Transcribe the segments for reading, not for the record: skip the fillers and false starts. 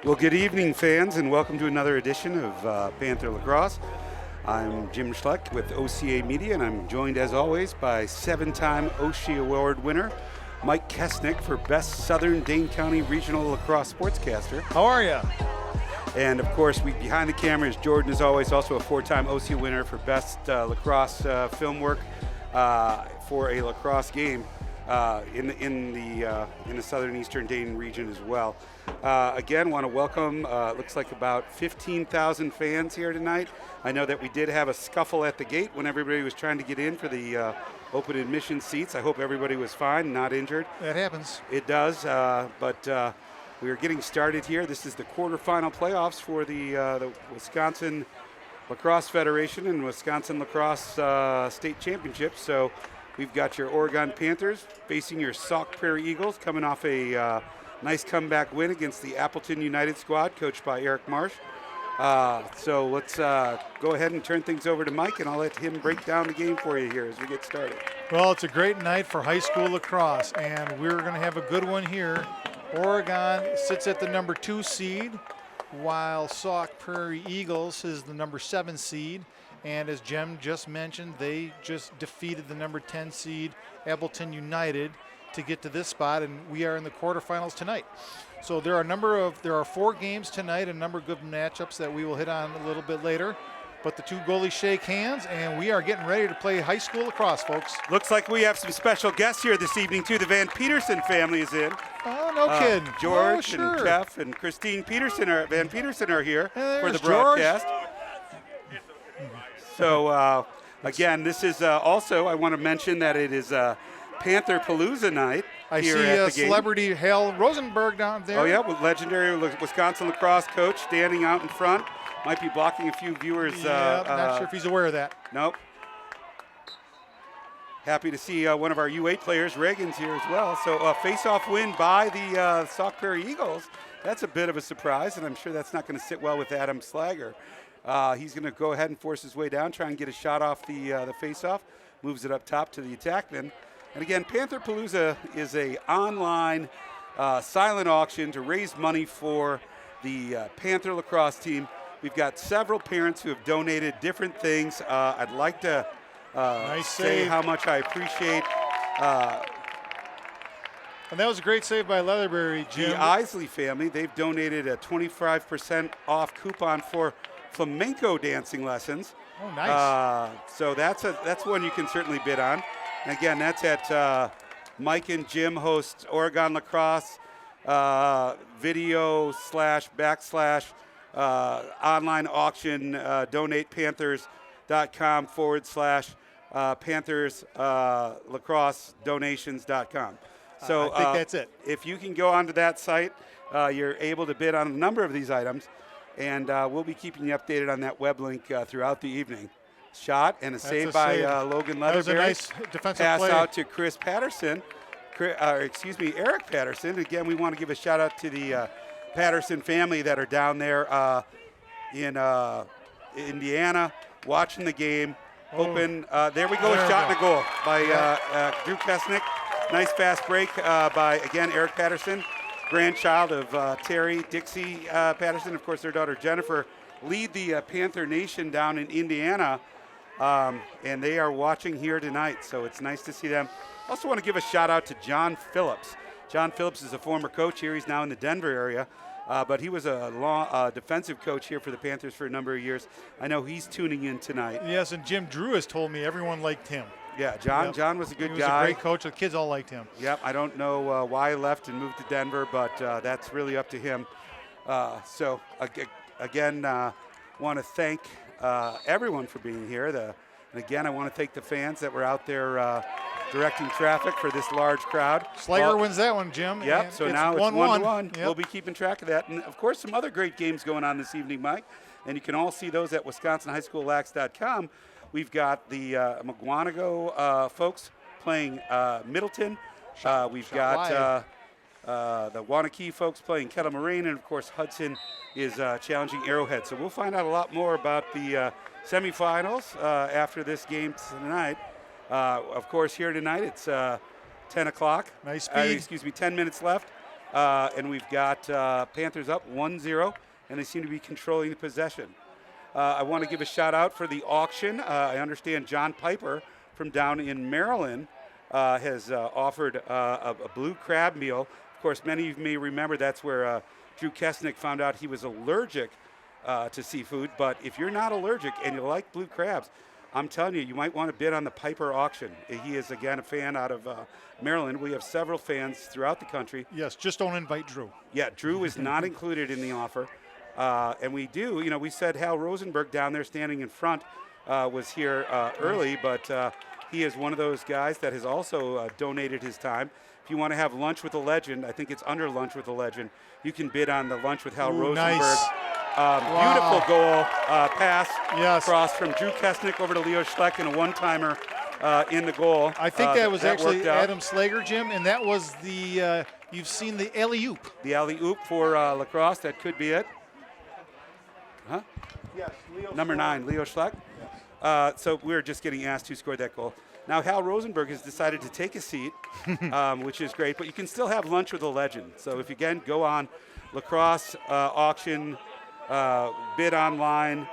Well, good evening, fans, and welcome to another edition of Panther Lacrosse. I'm Jim Schleck with OCA Media, and I'm joined, as always, by seven-time OSHE Award winner Mike Kesnick for Best Southern Dane County Regional Lacrosse Sportscaster. How are you? And, of course, behind the camera is Jordan, as always, also a four-time OCA winner for Best Lacrosse Film Work for a lacrosse game in the Southern Eastern Dane region as well. Again, want to welcome, looks like about 15,000 fans here tonight. I know that we did have a scuffle at the gate when everybody was trying to get in for the open admission seats. I hope everybody was fine, not injured. That happens. It does, but we are getting started here. This is the quarterfinal playoffs for the Wisconsin Lacrosse Federation and Wisconsin Lacrosse State Championship. So we've got your Oregon Panthers facing your Sauk Prairie Eagles, coming off a nice comeback win against the Appleton United squad, coached by Eric Marsh. So let's go ahead and turn things over to Mike, and I'll let him break down the game for you here as we get started. Well, it's a great night for high school lacrosse, and we're going to have a good one here. Oregon sits at the number 2 seed, while Sauk Prairie Eagles is the number 7 seed. And as Jim just mentioned, they just defeated the number 10 seed, Appleton United, to get to this spot, and we are in the quarterfinals tonight. So there are 4 games tonight, a number of good matchups that we will hit on a little bit later. But the two goalies shake hands, and we are getting ready to play high school lacrosse, folks. Looks like we have some special guests here this evening, too. The Van Peterson family is in. Oh, no kidding. George sure. and Jeff and Christine Van Peterson are here for the George. broadcast. So, again, this is also, I want to mention that it is Panther Palooza night. I here see at the celebrity Hal Rosenberg down there. Oh, yeah, with legendary Wisconsin lacrosse coach standing out in front. Might be blocking a few viewers. Yeah, not sure if he's aware of that. Nope. Happy to see one of our U8 players, Reagan's here as well. So a face-off win by the Sauk Prairie Eagles. That's a bit of a surprise, and I'm sure that's not going to sit well with Adam Slager. He's going to go ahead and force his way down, try and get a shot off the face-off. Moves it up top to the attackman. And again, Panther Palooza is a online silent auction to raise money for the Panther lacrosse team. We've got several parents who have donated different things. I'd like to say how much I appreciate. And that was a great save by Leatherberry, Jim. The Isley family, they've donated a 25% off coupon for flamenco dancing lessons. Oh, nice. So that's one you can certainly bid on. And again, that's at Mike and Jim host Oregon Lacrosse video / online auction, donatepanthers.com / Panthers lacrosse donations.com. So I think that's it. If you can go onto that site, you're able to bid on a number of these items, and we'll be keeping you updated on that web link throughout the evening. Shot and a save by Logan Leatherberry. That was a nice defensive pass play. out to Chris Patterson. Eric Patterson. Again, we want to give a shout out to the Patterson family that are down there in Indiana watching the game. Hoping there we go, a shot and a goal by Drew Kesnick. Nice fast break by, again, Eric Patterson, grandchild of Terry Dixie Patterson. Of course, their daughter Jennifer lead the Panther Nation down in Indiana, and they are watching here tonight, so it's nice to see them. Also want to give a shout out to John Phillips. John Phillips is a former coach here. He's now in the Denver area, but he was a defensive coach here for the Panthers for a number of years. I know he's tuning in tonight. Yes, and Jim Drew has told me everyone liked him. Yeah, John. Yep. John was a good guy. He was a great coach. The kids all liked him. Yep. I don't know why he left and moved to Denver, but that's really up to him. So again, want to thank everyone for being here. And again, I want to thank the fans that were out there directing traffic for this large crowd. Slager wins that one, Jim. Yep. So now it's 1-1. Yep. We'll be keeping track of that, and of course, some other great games going on this evening, Mike. And you can all see those at WisconsinHighSchoolLax.com. We've got the McGuanago folks playing Middleton. We've got the Wanakee folks playing Kettle Moraine, and of course Hudson is challenging Arrowhead. So we'll find out a lot more about the semifinals after this game tonight. Of course, here tonight it's 10 o'clock. Nice speed. 10 minutes left. and we've got Panthers up 1-0, and they seem to be controlling the possession. I want to give a shout out for the auction. I understand John Piper from down in Maryland has offered a blue crab meal. Of course, many of you may remember that's where Drew Kesnick found out he was allergic to seafood. But if you're not allergic and you like blue crabs, I'm telling you, you might want to bid on the Piper auction. He is, again, a fan out of Maryland. We have several fans throughout the country. Yes, just don't invite Drew. Yeah, Drew is not included in the offer. And we do, we said Hal Rosenberg down there standing in front was here early, but he is one of those guys that has also donated his time. If you want to have lunch with a legend, I think it's under lunch with a legend, you can bid on the lunch with Hal Rosenberg. Nice. Beautiful goal pass Yes. across from Drew Kesnick over to Leo Schleck and a one-timer in the goal. I think that was actually worked out. Adam Slager, Jim, and that was the, you've seen the alley-oop. The alley-oop for lacrosse, that could be it. Huh? Yes, Leo Number 9, Leo Schleck. So we're just getting asked who scored that goal. Now Hal Rosenberg has decided to take a seat, which is great, but you can still have lunch with a legend. So if you, again, go on lacrosse auction, bid online,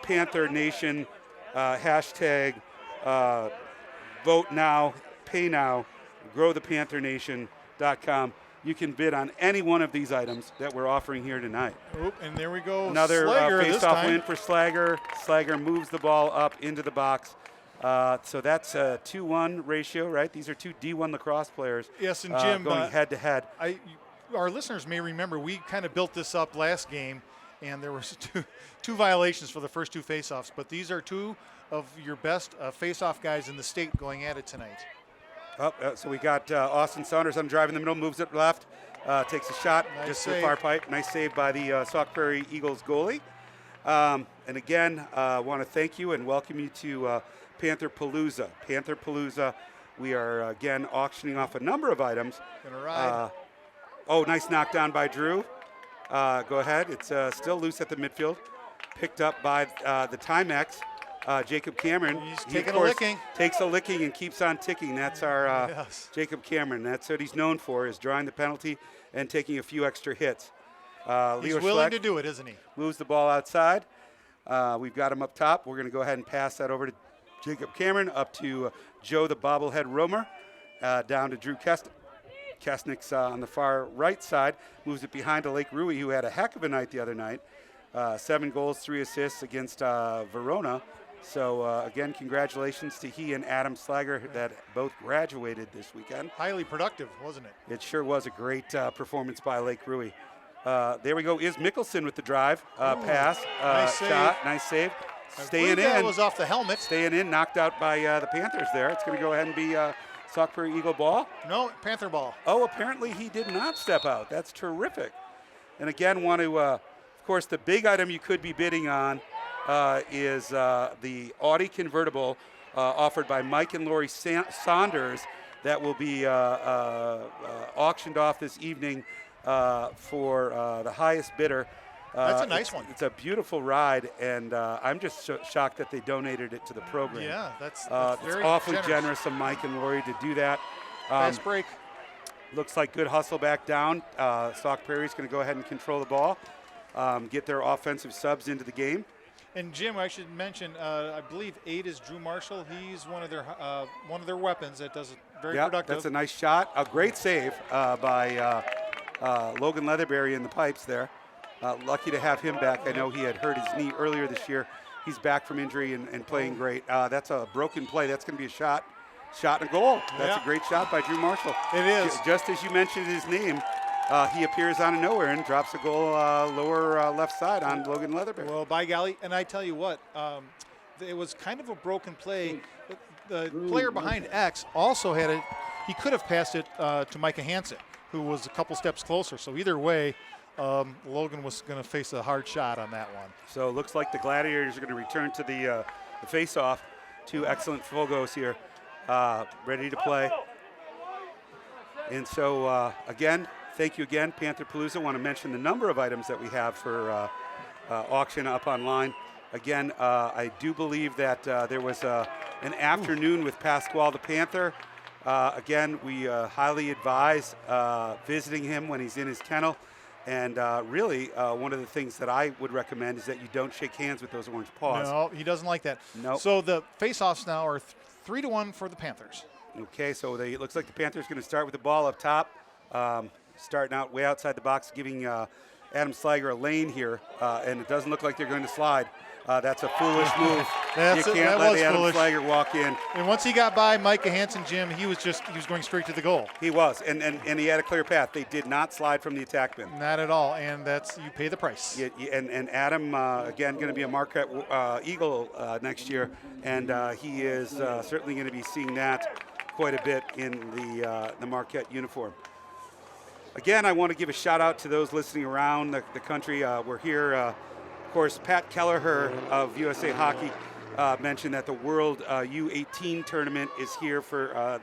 Panther Nation, hashtag vote now, pay now, growthepanternation.com. You can bid on any one of these items that we're offering here tonight. Oop, and there we go. Another Slager this face-off time. win for Slager. Slager moves the ball up into the box. So that's a 2-1 ratio, right? These are two D1 lacrosse players. Yes, and Jim, going head-to-head. Our listeners may remember we kind of built this up last game, and there was two violations for the first two face-offs, but these are two of your best face-off guys in the state going at it tonight. So we got Austin Saunders on drive in the middle, moves it left, takes a shot just to the far pipe. Nice save by the Sauk Prairie Eagles goalie. And again, I want to thank you and welcome you to Panther Palooza. Panther Palooza, we are again auctioning off a number of items. Gonna ride. Nice knockdown by Drew. Go ahead. It's still loose at the midfield. Picked up by the Timex. Jacob Cameron. He's He, taking of a course, licking. Takes a licking and keeps on ticking. That's our Yes. Jacob Cameron. That's what he's known for, is drawing the penalty and taking a few extra hits. He's Leo willing Schleck to do it, isn't he? moves the ball outside. We've got him up top. We're going to go ahead and pass that over to Jacob Cameron, up to Joe the bobblehead roamer, down to Drew Kesnick's on the far right side. Moves it behind to Lake Rui, who had a heck of a night the other night. 7 goals, 3 assists against Verona. So, again, congratulations to he and Adam Slager that both graduated this weekend. Highly productive, wasn't it? It sure was a great performance by Lake Rui. There we go. Is Mickelson with the drive. Pass. Nice save. Shot. Nice save. Staying in. That was off the helmet. Staying in. Knocked out by the Panthers there. It's going to go ahead and be Sauk Prairie Eagle ball. No, Panther ball. Oh, apparently he did not step out. That's terrific. And again, want to, of course, the big item you could be bidding on is the Audi convertible offered by Mike and Lori Saunders that will be auctioned off this evening for the highest bidder. That's a nice one. It's a beautiful ride, and I'm just shocked that they donated it to the program. Yeah, that's it's very awfully generous of Mike and Lori to do that. Fast break. Looks like good hustle back down. Sauk Prairie is going to go ahead and control the ball, get their offensive subs into the game. And Jim, I should mention, I believe 8 is Drew Marshall. He's one of their weapons that does it very productive. That's a nice shot. A great save by Logan Leatherberry in the pipes there. Lucky to have him back. I know he had hurt his knee earlier this year. He's back from injury and playing great. That's a broken play. That's going to be a shot and a goal. That's a great shot by Drew Marshall. It is. Just as you mentioned his name, he appears out of nowhere and drops a goal lower left side on Logan Leatherberry. Well, by golly, and I tell you what, it was kind of a broken play. The player behind X also had it. He could have passed it to Micah Hansen, who was a couple steps closer. So either way, Logan was going to face a hard shot on that one. So it looks like the Gladiators are going to return to the face-off. 2 excellent Fogos here, ready to play. And so, again, thank you again, Panther Palooza. I want to mention the number of items that we have for auction up online. Again, I do believe that there was an afternoon with Pasquale the Panther Again, we highly advise visiting him when he's in his kennel. And really, one of the things that I would recommend is that you don't shake hands with those orange paws. No, he doesn't like that. Nope. So the face-offs now are 3-1 for the Panthers. Okay, so it looks like the Panthers going to start with the ball up top, starting out way outside the box, giving Adam Slager a lane here, and it doesn't look like they're going to slide. That's a foolish move. You can't let Adam Slager walk in. And once he got by Micah Hansen, Jim, he was going straight to the goal. He was, and he had a clear path. They did not slide from the attack bin. Not at all, and you pay the price. And Adam, again, going to be a Marquette Eagle next year, and he is certainly going to be seeing that quite a bit in the Marquette uniform. Again, I want to give a shout out to those listening around the country. We're here, of course, Pat Kelleher of USA Hockey mentioned that the World U18 tournament is here for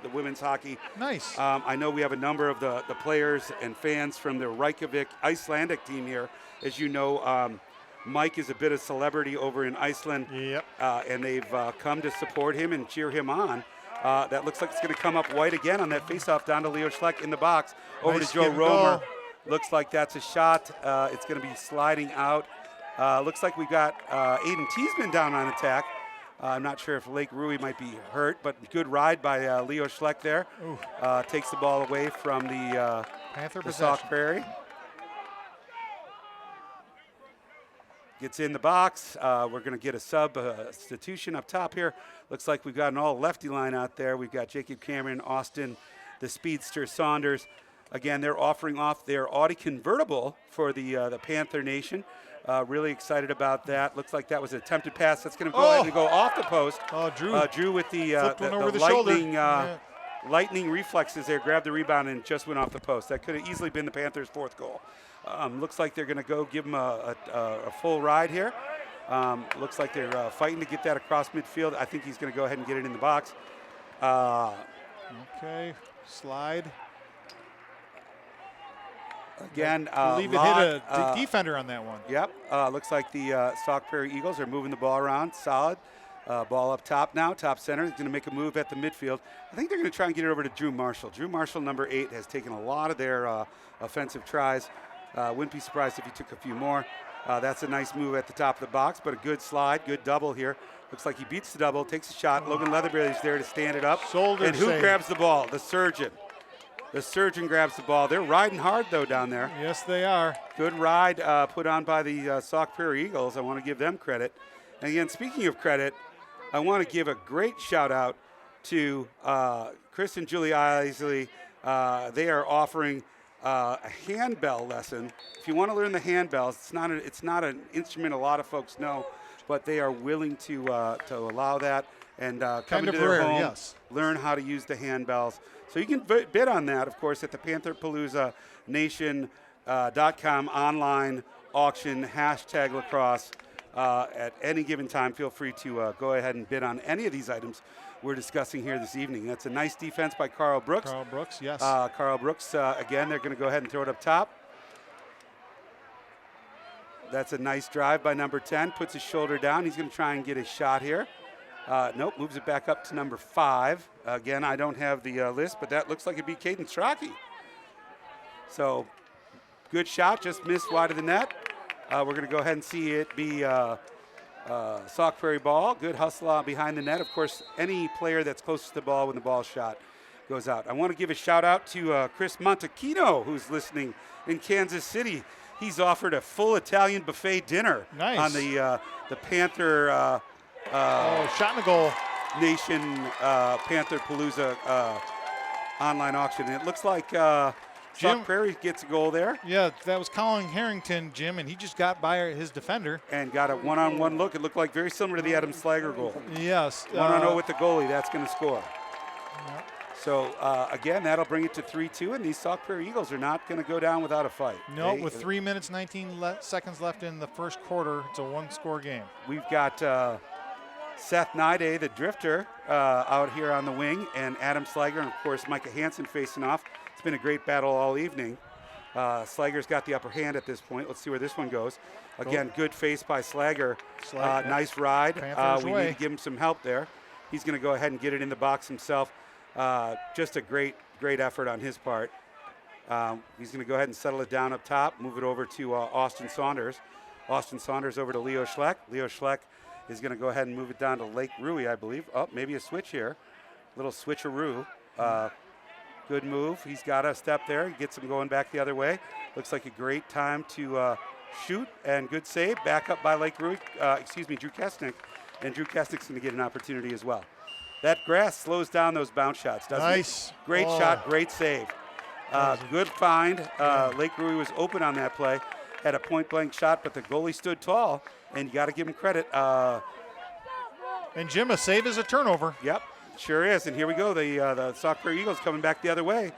the women's hockey. Nice. I know we have a number of the players and fans from the Reykjavik Icelandic team here. As you know, Mike is a bit of celebrity over in Iceland. Yep. And they've come to support him and cheer him on. That looks like it's going to come up white again on that faceoff down to Leo Schleck in the box. Over nice to Joe Romer. Looks like that's a shot. It's going to be sliding out. Looks like we got Aiden Teasman down on attack. I'm not sure if Lake Rui might be hurt, but good ride by Leo Schleck there. Takes the ball away from the Sauk Prairie. Gets in the box. We're going to get a substitution up top here. Looks like we've got an all lefty line out there. We've got Jacob Cameron, Austin, the speedster Saunders. Again, they're offering off their Audi convertible for the Panther Nation. Really excited about that. Looks like that was an attempted pass. That's going to go ahead and go off the post. Drew. Drew with the lightning reflexes there, grabbed the rebound and just went off the post. That could have easily been the Panthers' fourth goal. Looks like they're going to go give him a full ride here. Looks like they're fighting to get that across midfield. I think he's going to go ahead and get it in the box. Okay, slide. Again, I believe it hit a defender on that one. Yep. Looks like the Sauk Prairie Eagles are moving the ball around. Solid. Ball up top now, top center. He's going to make a move at the midfield. I think they're going to try and get it over to Drew Marshall. Drew Marshall, number 8, has taken a lot of their offensive tries. Wouldn't be surprised if he took a few more. That's a nice move at the top of the box, but a good slide, good double here. Looks like he beats the double, takes a shot. Logan Leatherberry's there to stand it up. And who grabs the ball? The surgeon. The surgeon grabs the ball. They're riding hard, though, down there. Yes, they are. Good ride put on by the Sauk Prairie Eagles. I want to give them credit. And again, speaking of credit, I want to give a great shout-out to Chris and Julie Isley. They are offering a handbell lesson. If you want to learn the handbells, it's not an instrument a lot of folks know, but they are willing to allow that and come into their home, yes. Learn how to use the handbells. So you can bid on that, of course, at the PantherPalooza Nation.com online auction, #lacrosse. At any given time, feel free to go ahead and bid on any of these items we're discussing here this evening. That's a nice defense by Carl Brooks. Carl Brooks, yes. Carl Brooks, again, they're going to go ahead and throw it up top. That's a nice drive by number 10. Puts his shoulder down. He's going to try and get a shot here. Nope, moves it back up to number 5. Again, I don't have the list, but that looks like it'd be Caden Strachey. So, good shot, just missed wide of the net. We're going to go ahead and see it be Sauk Prairie ball. Good hustle behind the net. Of course, any player that's closest to the ball when the ball shot goes out. I want to give a shout out to Chris Montecchino, who's listening in Kansas City. He's offered a full Italian buffet dinner on the Panther shot in the goal Nation PantherPalooza online auction. And it looks like Sauk Prairie gets a goal there. Yeah, that was Colin Harrington, Jim, and he just got by his defender. And got a one-on-one look. It looked like very similar to the Adam Slager goal. Yes. 1-0 with the goalie. That's going to score. Yep. So, again, that'll bring it to 3-2, and these Sauk Prairie Eagles are not going to go down without a fight. No, with 3 minutes, 19 seconds left in the first quarter, it's a one-score game. We've got Seth Nide, the drifter, out here on the wing, and Adam Slager, and, of course, Micah Hansen facing off. It's been a great battle all evening. Slager's got the upper hand at this point. Let's see where this one goes. Again, good face by Slager. Nice ride. We need to give him some help there. He's going to go ahead and get it in the box himself. Just a great effort on his part. He's going to go ahead and settle it down up top, move it over to Austin Saunders. Austin Saunders over to Leo Schleck. Leo Schleck is going to go ahead and move it down to Lake Rui, I believe. Oh, maybe a switch here. Little switcheroo. Good move. He's got a step there. He gets him going back the other way. Looks like a great time to shoot, and good save. Back up by Lake Rui, Drew Kestnick. And Drew Kestnick's going to get an opportunity as well. That grass slows down those bounce shots, doesn't nice. it? Great shot, great save. Good find. Lake Rui was open on that play. Had a point-blank shot, but the goalie stood tall, and you got to give him credit. And Jim, a save is a turnover. Yep, sure is. And here we go. The Sauk Prairie Eagles coming back the other way.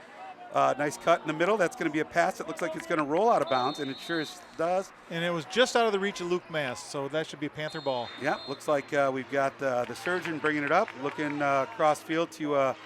Nice cut in the middle. That's going to be a pass. It looks like it's going to roll out of bounds, and it sure does. And it was just out of the reach of Luke Mast, so that should be a Panther ball. Yeah, looks like we've got the surgeon bringing it up, looking cross field to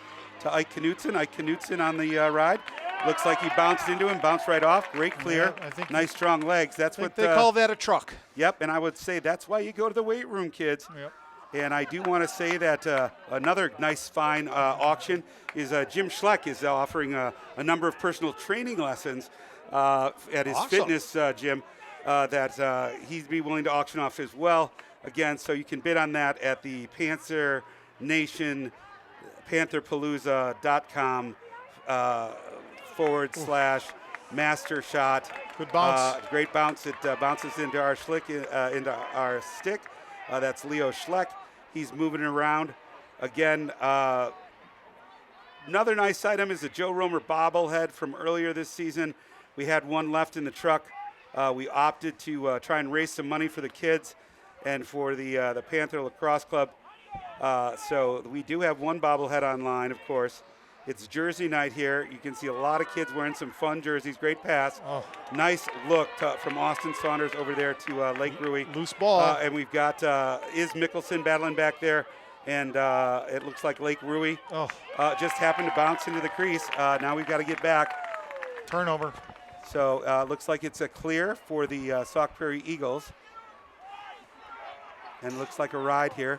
Ike Knutson. Ike Knutson on the ride. Looks like he bounced into him, bounced right off. Great clear. Yeah, nice strong legs. That's what they call that a truck. Yep, and I would say that's why you go to the weight room, kids. Yep. And I do want to say that another nice, fine auction is Jim Schleck is offering a number of personal training lessons at his fitness gym that he'd be willing to auction off as well. Again, so you can bid on that at the Panther Nation, pantherpalooza.com /master shot. Good bounce. Great bounce. It bounces into our stick. That's Leo Schleck. He's moving around. Again, another nice item is a Joe Romer bobblehead from earlier this season. We had one left in the truck. We opted to try and raise some money for the kids and for the Panther Lacrosse Club. So we do have one bobblehead online, of course. It's jersey night here. You can see a lot of kids wearing some fun jerseys. Great pass. Oh. Nice look from Austin Saunders over there to Lake Rui. Loose ball. And we've got Iz Mickelson battling back there. And it looks like Lake Rui just happened to bounce into the crease. Now we've got to get back. Turnover. So looks like it's a clear for the Sauk Prairie Eagles. And looks like a ride here.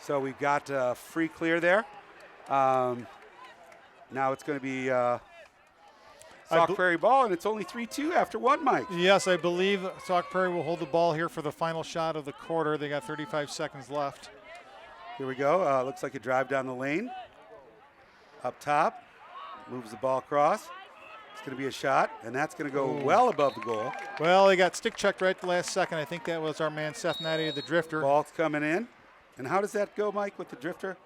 So we've got free clear there. Now it's going to be Sauk Prairie ball, and it's only 3-2 after one, Mike. Yes, I believe Sauk Prairie will hold the ball here for the final shot of the quarter. They got 35 seconds left. Here we go. Looks like a drive down the lane. Up top. Moves the ball across. It's going to be a shot, and that's going to go well above the goal. Well, they got stick checked right at the last second. I think that was our man Seth Natty, the drifter. Ball's coming in. And how does that go, Mike, with the drifter?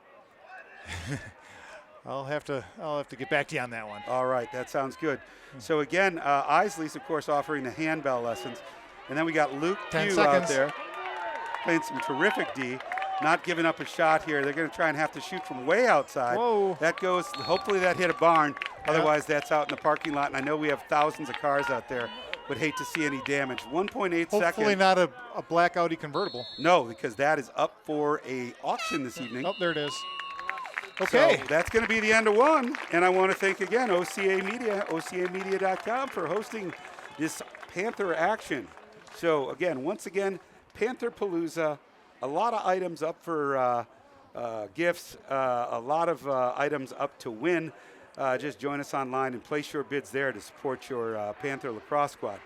I'll have to get back to you on that one. All right, that sounds good. So again, Isley's of course offering the handbell lessons, and then we got Luke Pugh out there playing some terrific D, not giving up a shot here. They're going to try and have to shoot from way outside. Whoa! That goes. Hopefully that hit a barn. Otherwise, that's out in the parking lot. And I know we have thousands of cars out there. Would hate to see any damage. 1.8 seconds. Hopefully not a black Audi convertible. No, because that is up for a auction this evening. Oh, there it is. Okay. So that's going to be the end of one. And I want to thank again OCA Media, OCAmedia.com for hosting this Panther action. So again, once again, Panther Palooza, a lot of items up for gifts, a lot of items up to win. Just join us online and place your bids there to support your Panther lacrosse squad.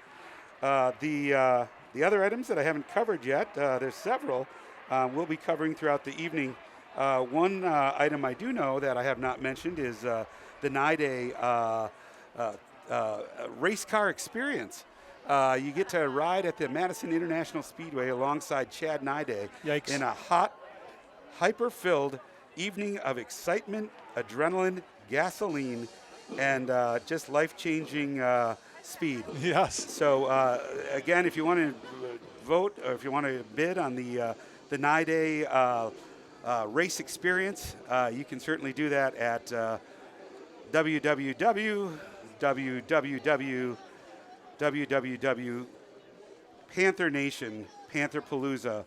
The other items that I haven't covered yet, there's several, we'll be covering throughout the evening. One item I do know that I have not mentioned is the Nide race car experience. You get to ride at the Madison International Speedway alongside Chad Nide in a hot, hyper-filled evening of excitement, adrenaline, gasoline, and just life-changing speed. Yes. So again, if you want to vote or if you want to bid on the Nide race experience, you can certainly do that at www.Panther Nation, Panther Palooza,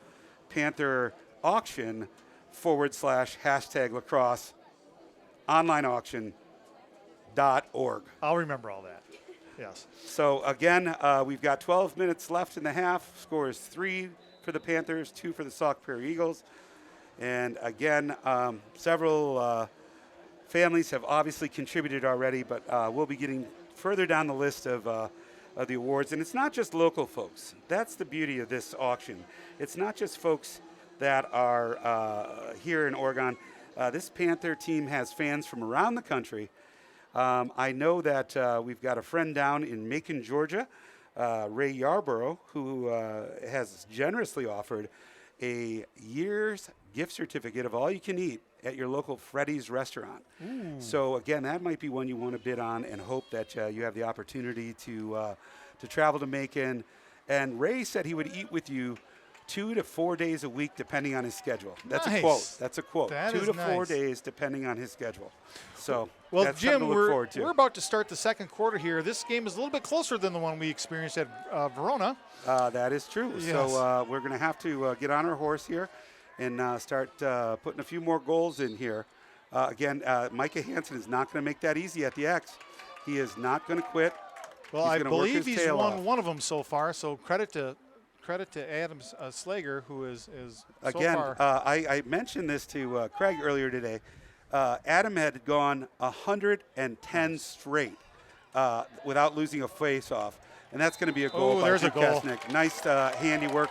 Panther Auction /lacrosse online auction.org. I'll remember all that. Yes. So again, we've got 12 minutes left in the half. Score is 3 for the Panthers, 2 for the Sauk Prairie Eagles. And again, several families have obviously contributed already, but we'll be getting further down the list of the awards. And it's not just local folks. That's the beauty of this auction. It's not just folks that are here in Oregon. This Panther team has fans from around the country. I know that we've got a friend down in Macon, Georgia, Ray Yarborough, who has generously offered a year's gift certificate of all you can eat at your local Freddy's restaurant. Ooh. So again, that might be one you want to bid on and hope that you have the opportunity to travel to Macon. And Ray said he would eat with you 2 to 4 days a week, depending on his schedule. That's nice. a quote. That's a quote. That 2 to 4 nice. days, depending on his schedule. So well, that's Jim, something to look forward to. we're about to start the second quarter here. This game is a little bit closer than the one we experienced at Verona. That is true. Yes. So we're going to have to get on our horse here and start putting a few more goals in here. Again, Micah Hansen is not going to make that easy at the X. He is not going to quit. Well, He's I gonna work believe his he's tail won off. one of them so far. So credit to Adam Slager, who is Again, so far. I mentioned this to Craig earlier today. Adam had gone 110 straight without losing a face-off, and that's going to be a goal by there's Drew a goal. Kesnick. Nice handiwork,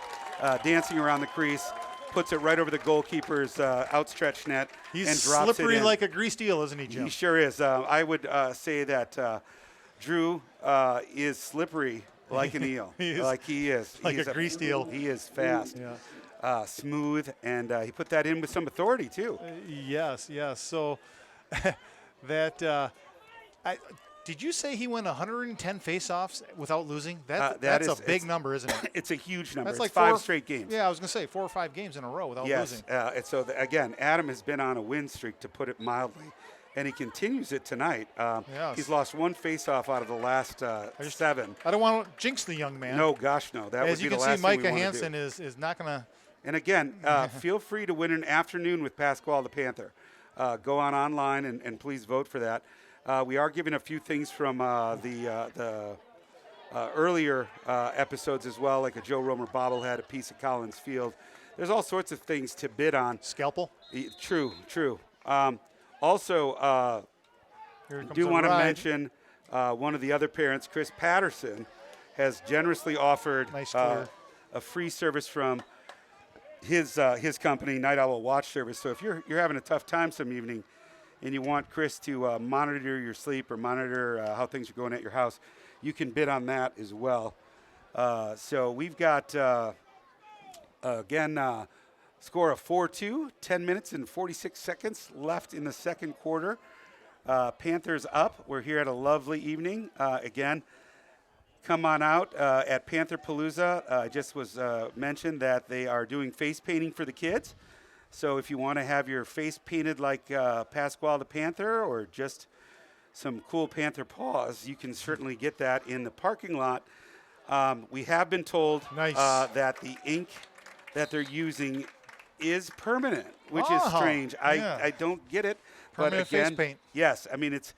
dancing around the crease, puts it right over the goalkeeper's outstretched net, He's and drops slippery it in. like a greased eel, isn't he, Jim? He sure is. I would say that Drew is slippery like an eel. He is like he is. like He is a greased eel. He is fast. Yeah. Smooth, and he put that in with some authority too. Yes. So did you say he won 110 face-offs without losing? That's a big number, isn't it? It's a huge number. That's It's like 5 4 straight games. Yeah, I was going to say 4 or 5 games in a row without losing. Yes. And so again, Adam has been on a win streak, to put it mildly, and he continues it tonight. Yes. He's lost 1 face-off out of the last 7. I don't want to jinx the young man. No, gosh, no. That As would be you the can last see, thing we Micah wanna do. Hansen is not going to. And again, feel free to win an afternoon with Pasquale the Panther. Go online and please vote for that. We are giving a few things from the earlier episodes as well, like a Joe Romer bobblehead, a piece of Collins Field. There's all sorts of things to bid on. Scalpel? True. Also, Here comes do a want to ride. mention one of the other parents, Chris Patterson, has generously offered Nice clear. a free service from his company, Night Owl Watch Service. So if you're having a tough time some evening and you want Chris to monitor your sleep or monitor how things are going at your house, you can bid on that as well. So we've got, score of 4-2, 10 minutes and 46 seconds left in the second quarter. Panthers up. We're here at a lovely evening. Again, come on out at Panther Palooza. Just was mentioned that they are doing face painting for the kids. So if you want to have your face painted like Pasquale the Panther or just some cool Panther paws, you can certainly get that in the parking lot. We have been told Nice. that the ink that they're using is permanent, which is Oh, strange. yeah. I don't get it. Permanent but again, face paint. Yes, I mean it's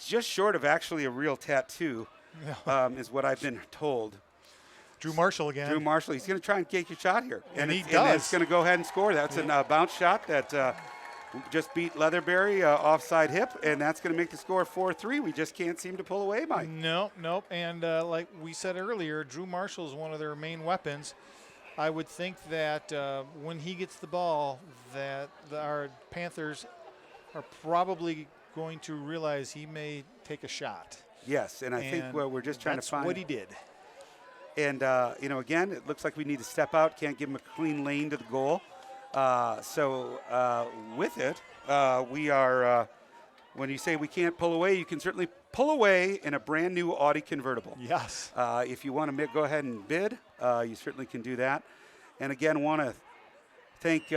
just short of actually a real tattoo, is what I've been told. Drew Marshall again. Drew Marshall, he's going to try and take a shot here, And he it's does. going to go ahead and score. That's a bounce shot that just beat Leatherberry offside hip, and that's going to make the score 4-3. We just can't seem to pull away, Mike. Nope. And like we said earlier, Drew Marshall is one of their main weapons. I would think that when he gets the ball, that our Panthers are probably going to realize he may take a shot. Yes, and I think we're just trying to find. That's what he did. And, again, it looks like we need to step out, can't give him a clean lane to the goal. So with it, we are, when you say we can't pull away, you can certainly pull away in a brand new Audi convertible. Yes. If you want to go ahead and bid, you certainly can do that. And again, want to thank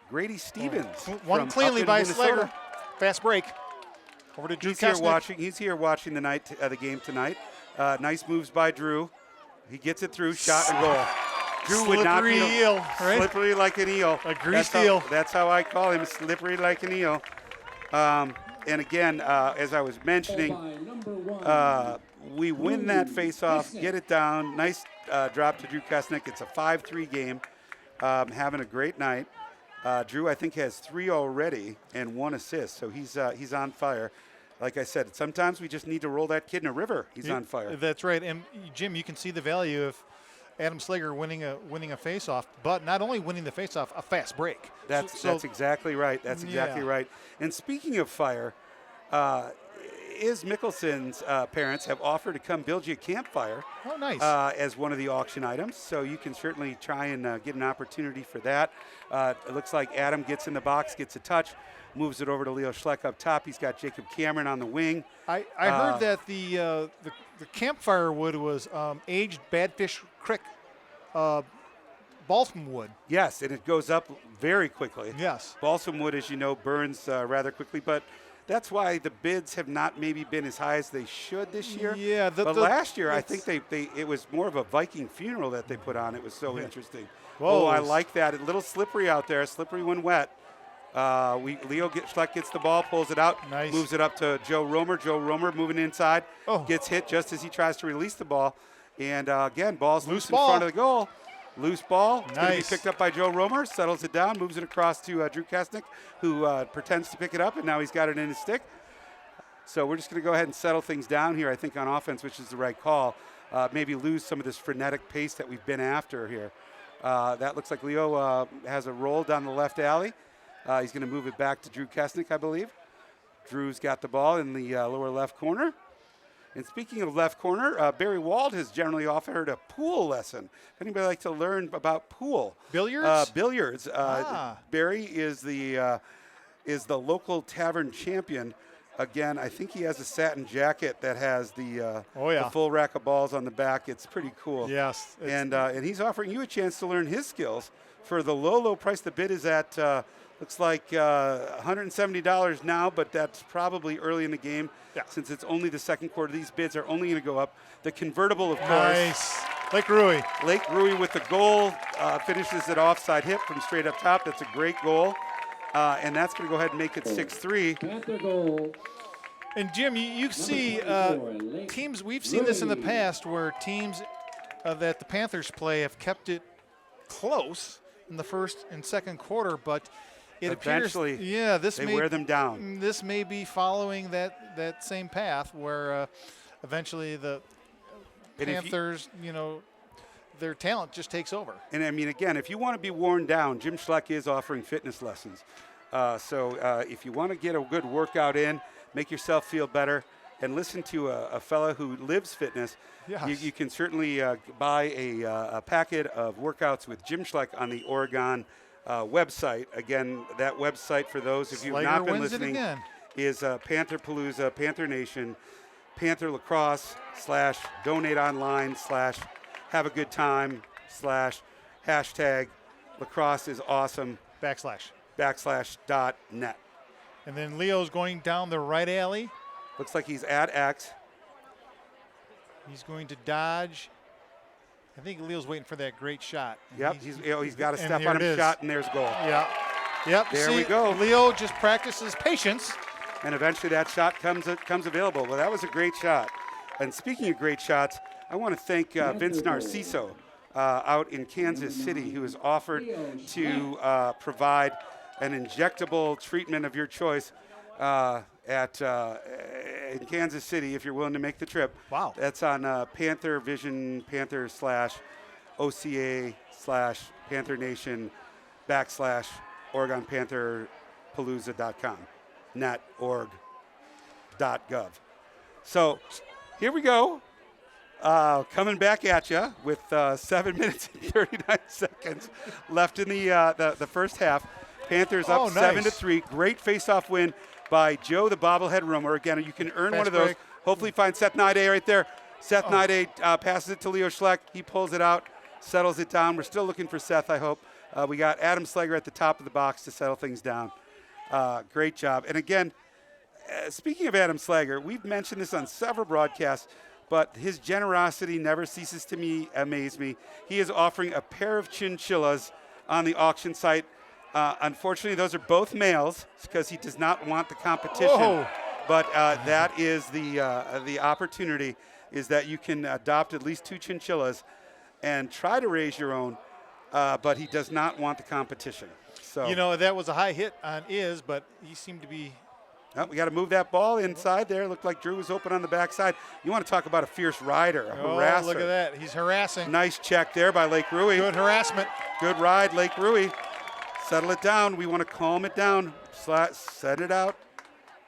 Grady Stevens. One from cleanly up in by Minnesota. Slager. Fast break. Over to Drew He's here Kesnick. He's here watching the game tonight. Nice moves by Drew. He gets it through, shot and goal. Drew would not be Slippery eel, right? slippery like an eel. A greased eel. That's how I call him, slippery like an eel. And again, as I was mentioning, we win that face-off, get it down. Nice drop to Drew Kesnick. It's a 5-3 game. Having a great night. Drew, I think, has 3 already and 1 assist, so he's on fire. Like I said, sometimes we just need to roll that kid in a river. He's on fire. That's right. And Jim, you can see the value of Adam Slager winning a faceoff, but not only winning the faceoff, a fast break. That's exactly right. That's exactly right. And speaking of fire, Iz Mickelson's parents have offered to come build you a campfire. Oh, nice. As one of the auction items, so you can certainly try and get an opportunity for that. It looks like Adam gets in the box, gets a touch, moves it over to Leo Schleck up top. He's got Jacob Cameron on the wing. I heard that the campfire wood was aged Badfish Creek balsam wood. Yes, and it goes up very quickly. Yes. Balsam wood, as you know, burns rather quickly, but that's why the bids have not maybe been as high as they should this year. Yeah. But last year, I think it was more of a Viking funeral that they put on. It was so interesting. Whoa. Oh, I like that. A little slippery out there, slippery when wet. Schleck gets the ball, pulls it out, moves it up to Joe Romer. Joe Romer moving inside, gets hit just as he tries to release the ball. And again, ball's loose in front of the goal. Loose ball. It's going to be picked up by Joe Romer, settles it down, moves it across to Drew Kesnick, who pretends to pick it up, and now he's got it in his stick. So we're just going to go ahead and settle things down here, I think, on offense, which is the right call. Maybe lose some of this frenetic pace that we've been after here. That looks like Leo has a roll down the left alley. He's going to move it back to Drew Kesnick, I believe. Drew's got the ball in the lower left corner. And speaking of left corner, Barry Wald has generally offered a pool lesson. If anybody like to learn about pool. Billiards? Billiards. Barry is the local tavern champion. Again, I think he has a satin jacket that has the full rack of balls on the back. It's pretty cool. Yes. And he's offering you a chance to learn his skills for the low price. The bid is at looks like $170 now, but that's probably early in the game since it's only the second quarter. These bids are only going to go up. The convertible, of course. Nice. Lake Rui. Lake Rui with the goal, finishes it offside hit from straight up top. That's a great goal. And that's going to go ahead and make it 6-3. And Jim, you see teams, we've seen this in the past where teams that the Panthers play have kept it close in the first and second quarter, but it eventually appears, they wear them down. This may be following that same path where eventually the Panthers, their talent just takes over. And I mean, again, if you want to be worn down, Jim Schleck is offering fitness lessons. So if you want to get a good workout in, make yourself feel better, and listen to a fella who lives fitness, you can certainly buy a packet of workouts with Jim Schleck on the Oregon website. Again, that website, for those of you who have not been listening, is Pantherpalooza, Panther Nation, Panther Lacrosse / donate online / have a good time / hashtag lacrosse is awesome /net. And then Leo's going down the right alley. Looks like he's at X. He's going to dodge. I think Leo's waiting for that great shot. Yep, he's got to step on him, shot, and there's goal. Yep. There we go. Leo just practices patience. And eventually that shot comes available. Well, that was a great shot. And speaking of great shots, I want to thank Vince Narciso out in Kansas City, who has offered to provide an injectable treatment of your choice in Kansas City, if you're willing to make the trip. Wow. That's on Panther Vision, Panther /OCA /Panther Nation /Oregon Pantherpalooza.com, net.org.gov. So here we go. Coming back at you with 7 minutes and 39 seconds left in the first half. Panthers up 7-3. Great face-off win by Joe the Bobblehead Romer. Again, you can earn one of those. Hopefully find Seth Nide right there. Seth Nide passes it to Leo Schleck. He pulls it out, settles it down. We're still looking for Seth, I hope. We got Adam Slager at the top of the box to settle things down. Great job. And again, speaking of Adam Slager, we've mentioned this on several broadcasts, but his generosity never ceases to amaze me. He is offering a pair of chinchillas on the auction site. Unfortunately, those are both males because he does not want the competition. Whoa. But that is the opportunity, is that you can adopt at least 2 chinchillas and try to raise your own, but he does not want the competition. So You know, that was a high hit on but he seemed to be. oh, we got to move that ball inside there. Looked like Drew was open on the backside. You want to talk about a fierce rider, a harasser. Look at that. He's harassing. Nice check there by Lake Rui. Good harassment. Good ride, Lake Rui. Settle it down. We want to calm it down. Set it out.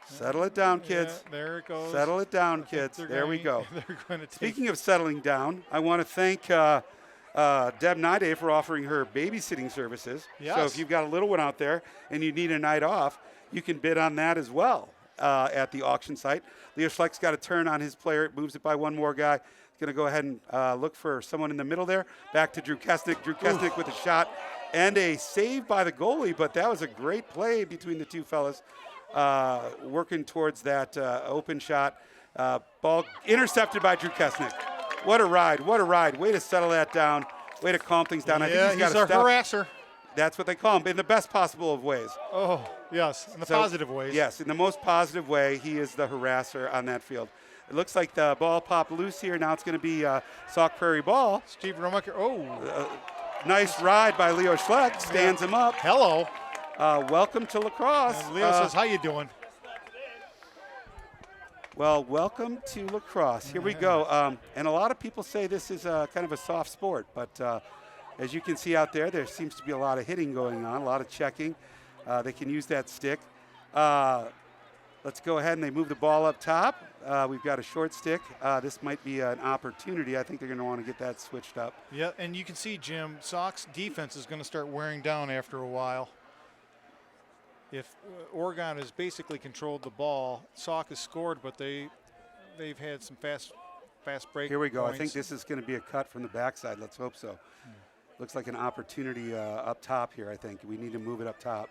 Settle it down, kids. Yeah, there it goes. Settle it down, kids. There we go. They're going to take. Speaking of settling down, I want to thank Deb Nide for offering her babysitting services. Yes. So if you've got a little one out there and you need a night off, you can bid on that as well at the auction site. Leo Schleck's got a turn on his player. It moves it by one more guy. He's going to go ahead and look for someone in the middle there. Back to Drew Kesnick. Drew Kesnick with a shot and a save by the goalie, but that was a great play between the two fellas working towards that open shot. Ball intercepted by Drew Kesnick. What a ride. What a ride. Way to settle that down. Way to calm things down. I think he's got to stop. Harasser. That's what they call him in the best possible of ways. Oh, yes, in the positive ways. Yes, in the most positive way, he is the harasser on that field. It looks like the ball popped loose here. Now it's going to be Sauk Prairie ball. Steve Romacher. Nice ride by Leo Schleck. Stands him up. Hello. Welcome to lacrosse. And Leo says, how you doing? Well, welcome to lacrosse. Here we go. And a lot of people say this is kind of a soft sport, but as you can see out there, there seems to be a lot of hitting going on, a lot of checking. They can use that stick. Let's go ahead and they move the ball up top. We've got a short stick. This might be an opportunity. I think they're going to want to get that switched up. Yeah, and you can see, Jim, Sauk's defense is going to start wearing down after a while. If Oregon has basically controlled the ball, Sauk has scored, but they've had some fast break. Here we go. points. I think this is going to be a cut from the backside. Let's hope so. Looks like an opportunity up top here, I think. We need to move it up top.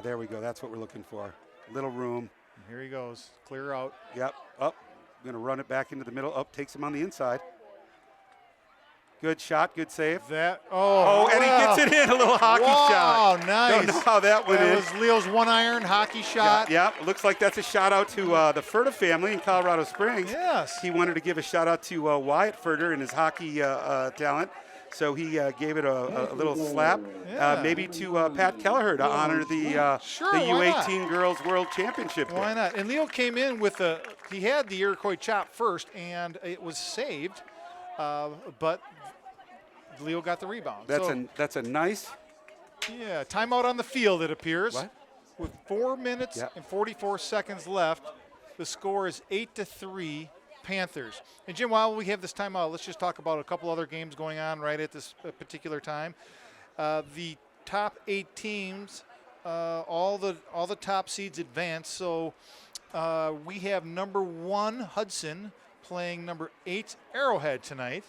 There we go. That's what we're looking for. Little room. And here he goes. Clear out. Yep. Up. Going to run it back into the middle. Up. Takes him on the inside. Good shot. Good save. And he gets it in. A little hockey shot. Oh, nice. Don't know how that went in. That was Leo's one-iron hockey shot. Yeah. Looks like that's a shout out to the Furta family in Colorado Springs. Yes. He wanted to give a shout out to Wyatt Furter and his hockey talent. So he gave it a little slap, maybe to Pat Kelleher to honor the U18 Girls World Championship. Why not? And Leo came in with he had the Iroquois chop first, and it was saved, but Leo got the rebound. That's a nice. Yeah, timeout on the field, it appears. What? With 4 minutes and 44 seconds left, the score is 8-3. Panthers. And Jim, while we have this timeout, let's just talk about a couple other games going on right at this particular time. The top 8 teams, all the top seeds advance. So we have number 1 Hudson playing number 8 Arrowhead tonight,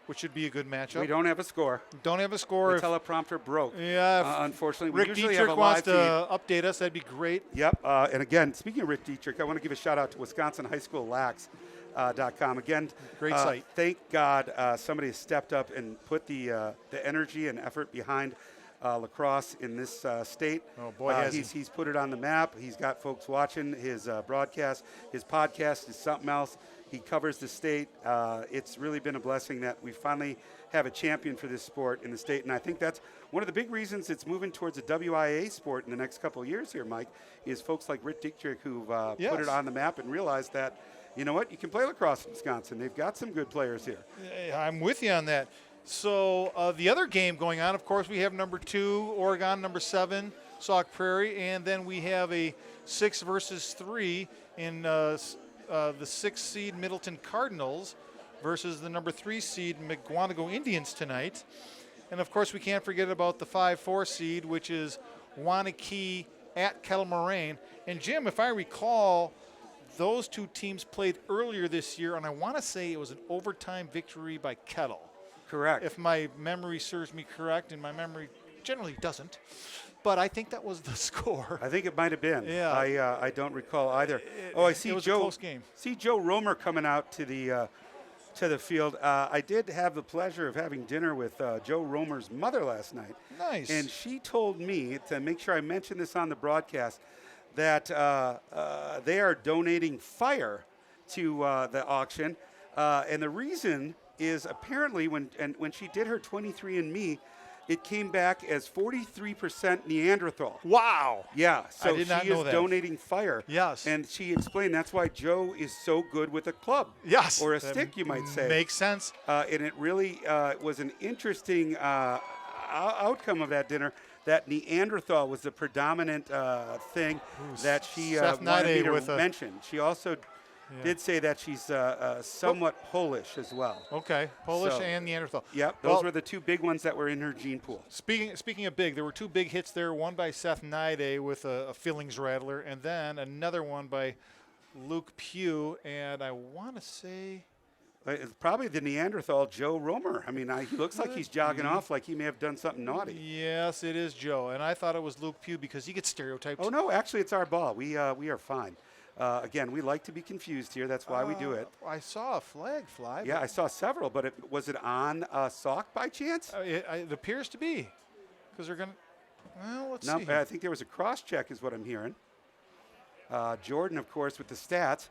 which should be a good matchup. We don't have a score. Don't have a score. The teleprompter broke. Yeah. Unfortunately, Rick we usually Dietrich have a wants live to feed. update us. That'd be great. Yep. And again, speaking of Rick Dietrich, I want to give a shout out to Wisconsin High School Lax.com. Again, great site. Thank God somebody has stepped up and put the energy and effort behind lacrosse in this state. Oh boy, has he's put it on the map. He's got folks watching his broadcast. His podcast is something else. He covers the state. It's really been a blessing that we finally have a champion for this sport in the state, and I think that's one of the big reasons it's moving towards a WIA sport in the next couple of years here, Mike, is folks like Rick Dietrich who've put it on the map and realized that, you know what, you can play lacrosse in Wisconsin. They've got some good players here. I'm with you on that. So the other game going on, of course, we have number 2, Oregon, number 7, Sauk Prairie, and then we have a 6 versus 3 in the 6th seed Middleton Cardinals versus the number 3 seed McGuanago Indians tonight. And, of course, we can't forget about the 5-4 seed, which is Wanakee at Kettle Moraine. And, Jim, if I recall, those two teams played earlier this year, and I want to say it was an overtime victory by Kettle. Correct. If my memory serves me correct, and my memory generally doesn't. But I think that was the score. I think it might have been. Yeah. I don't recall either. I see it was Joe. a close game. See Joe Romer coming out to the field. I did have the pleasure of having dinner with Joe Romer's mother last night. Nice. And she told me to make sure I mention this on the broadcast that they are donating fire to the auction, and the reason is apparently when she did her 23andMe, it came back as 43% Neanderthal. Wow. Yeah, so I did not she know is that. donating fire. Yes. And she explained that's why Joe is so good with a club. Yes. Or a stick, you might say. Makes sense. And it really was an interesting outcome of that dinner. That Neanderthal was the predominant thing that she wanted me to mention. She also did say that she's somewhat Polish as well. Okay, Polish and Neanderthal. Yep, those were the two big ones that were in her gene pool. Speaking of big, there were two big hits there. One by Seth Nide with a fillings rattler, and then another one by Luke Pugh. And I want to say it's probably the Neanderthal Joe Romer. I mean, he looks like he's jogging off like he may have done something naughty. Yes, it is Joe, and I thought it was Luke Pugh because he gets stereotyped. Oh no, actually it's our ball. We are fine. Again, we like to be confused here. That's why we do it. I saw a flag fly. Yeah, I saw several, but was it on Sauk by chance? It appears to be, because they're going to. Well, let's see. No, I think there was a cross check, is what I'm hearing. Jordan, of course, with the stats.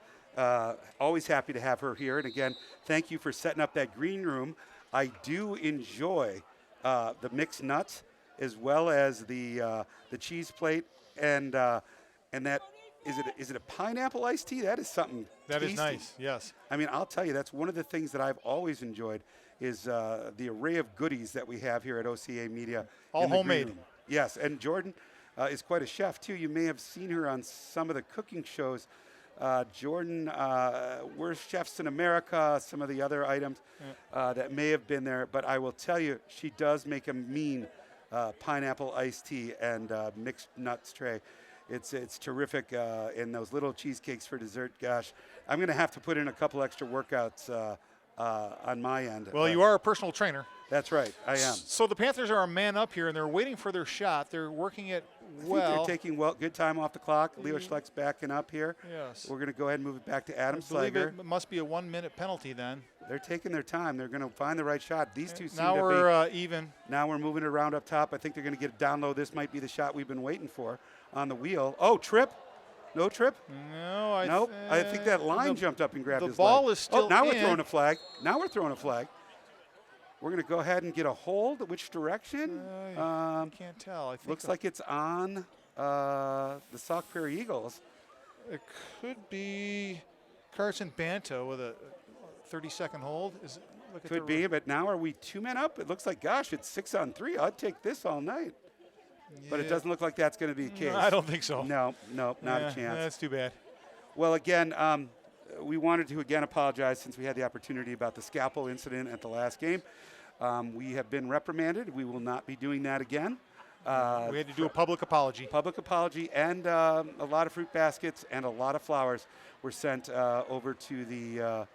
Always happy to have her here. And again, thank you for setting up that green room. I do enjoy the mixed nuts as well as the cheese plate and that. Is it a pineapple iced tea? That is something That tasty. is nice, yes. I mean, I'll tell you, that's one of the things that I've always enjoyed is the array of goodies that we have here at OCA Media. All in the green homemade. room. Yes, and Jordan is quite a chef, too. You may have seen her on some of the cooking shows. Jordan, Worst Chefs in America, some of the other items that may have been there. But I will tell you, she does make a mean pineapple iced tea and mixed nuts tray. It's terrific, and those little cheesecakes for dessert. Gosh, I'm going to have to put in a couple extra workouts on my end. Well, you are a personal trainer. That's right, I am. So the Panthers are a man up here, and they're waiting for their shot. They're working it well. I think they're taking good time off the clock. Leo Schleck's backing up here. Yes. We're going to go ahead and move it back to Adam I believe Slager. it must be a 1-minute penalty then. They're taking their time. They're going to find the right shot. These two seem now to we're even. Now we're moving it around up top. I think they're going to get it down low. This might be the shot we've been waiting for on the wheel. Oh, trip. No trip? No, Nope. I think that line jumped up and grabbed his The ball leg. is still now in. we're throwing a flag. Now we're throwing a flag. We're going to go ahead and get a hold. Which direction? I can't tell. I think Looks like it's on the Sauk Prairie Eagles. it could be Carson Banto with a 30-second hold. Could be, but now are we 2 men up? It looks like, gosh, it's 6-on-3. I'd take this all night. Yeah. But it doesn't look like that's going to be the case. No, I don't think so. No, not a chance. That's too bad. Well, again, we wanted to again apologize since we had the opportunity about the scalpel incident at the last game. We have been reprimanded. We will not be doing that again. We had to do a public apology. Public apology, and a lot of fruit baskets and a lot of flowers were sent over to the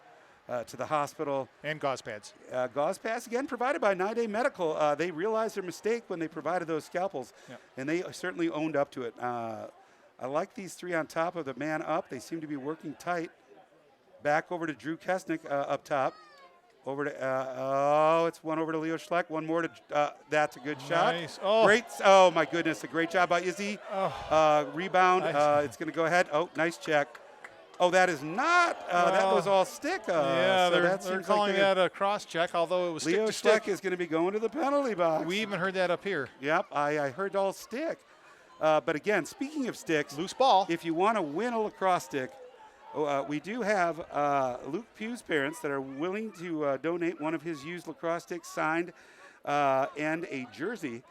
hospital. And gauze pads. Gauze pads, again, provided by 9-Day Medical. They realized their mistake when they provided those scalpels, and they certainly owned up to it. I like these three on top of the man up. They seem to be working tight. Back over to Drew Kesnick up top. Over to, it's one over to Leo Schleck. One more to, that's a good shot. Nice. Oh. Great, oh my goodness, a great job by Izzy. Rebound, Nice. it's gonna go ahead. Oh, nice check. Oh, that is not, that was all stick. Yeah, so they're calling that a cross check, although it was Leo stick to Schleck stick. is gonna be going to the penalty box. We even heard that up here. Yep, I heard all stick. But again, speaking of sticks. Loose ball. If you wanna win a lacrosse stick, we do have Luke Pugh's parents that are willing to donate one of his used lacrosse sticks signed and a jersey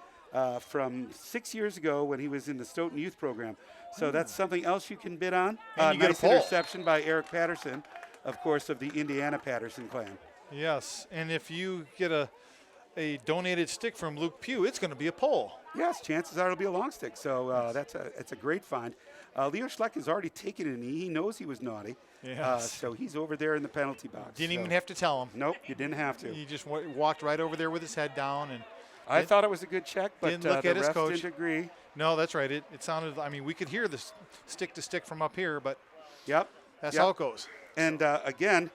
from 6 years ago when he was in the Stoughton Youth Program. So that's something else you can bid on. And you get a nice pole. interception by Eric Patterson, of course, of the Indiana Patterson clan. Yes, and if you get a donated stick from Luke Pugh, it's going to be a pole. Yes, chances are it'll be a long stick. So it's a great find. Leo Schleck has already taken a knee. He knows he was naughty. Yes. So he's over there in the penalty box. Didn't even have to tell him. Nope, you didn't have to. He just walked right over there with his head down. And I thought it was a good check, but didn't look at the his refs coach. didn't agree. No, that's right. It sounded, I mean, we could hear the stick to stick from up here, but Yep. that's how it goes. And again,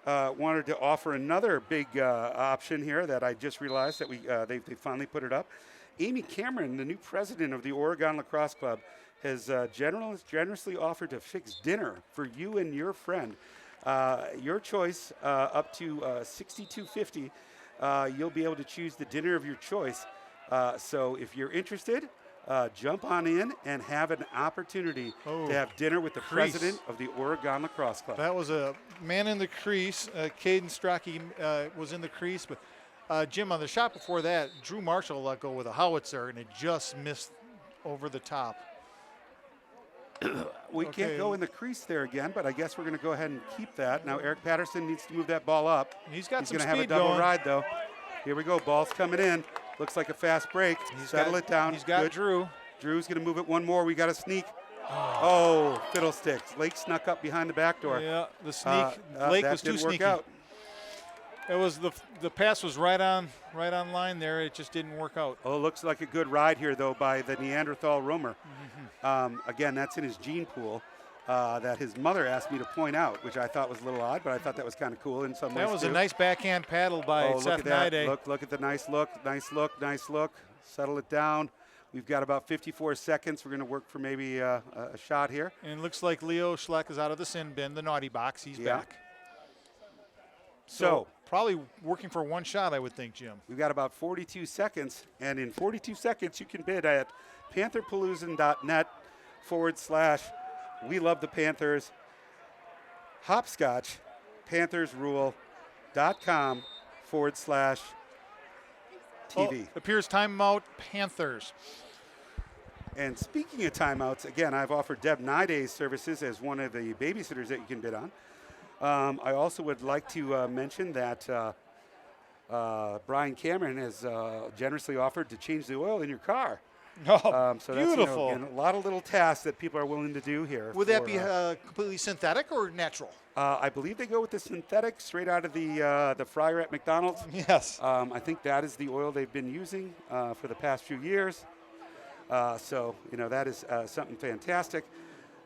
wanted to offer another big option here that I just realized that they finally put it up. Amy Cameron, the new president of the Oregon Lacrosse Club, has generously offered to fix dinner for you and your friend. Your choice, up to $62.50. You'll be able to choose the dinner of your choice. So if you're interested, jump on in and have an opportunity to have dinner with the president of the Oregon Lacrosse Club. That was a man in the crease. Caden Strachey was in the crease, but Jim, on the shot before that, Drew Marshall let go with a howitzer, and it just missed over the top. We can't go in the crease there again, but I guess we're going to go ahead and keep that. Now Eric Patterson needs to move that ball up. He's got some speed. He's going to have a double ride, though. Here we go. Ball's coming in. Looks like a fast break. Settle it down. He's got Drew. Drew's going to move it one more. We got a sneak. Oh, fiddlesticks. Lake snuck up behind the back door. Yeah, the sneak. Lake was too sneaky. Out. It was the pass was right on line there. It just didn't work out. Oh, looks like a good ride here, though, by the Neanderthal roamer. Again, that's in his gene pool that his mother asked me to point out, which I thought was a little odd, but I thought that was kind of cool in some ways. That was a nice backhand paddle by Seth Nide. Look at the nice look. Settle it down. We've got about 54 seconds. We're going to work for maybe a shot here. And it looks like Leo Schleck is out of the sin bin, the naughty box. He's back. So probably working for one shot, I would think, Jim. We've got about 42 seconds, and in 42 seconds, you can bid at pantherpalooza.net/we love the Panthers, hopscotch, panthersrule.com/TV. Appears timeout Panthers. And speaking of timeouts, again, I've offered Deb Nide's services as one of the babysitters that you can bid on. I also would like to mention that Brian Cameron has generously offered to change the oil in your car. Oh, so beautiful. That's a lot of little tasks that people are willing to do here. Would that be completely synthetic or natural? I believe they go with the synthetic straight out of the fryer at McDonald's. Yes. I think that is the oil they've been using for the past few years. So, that is something fantastic.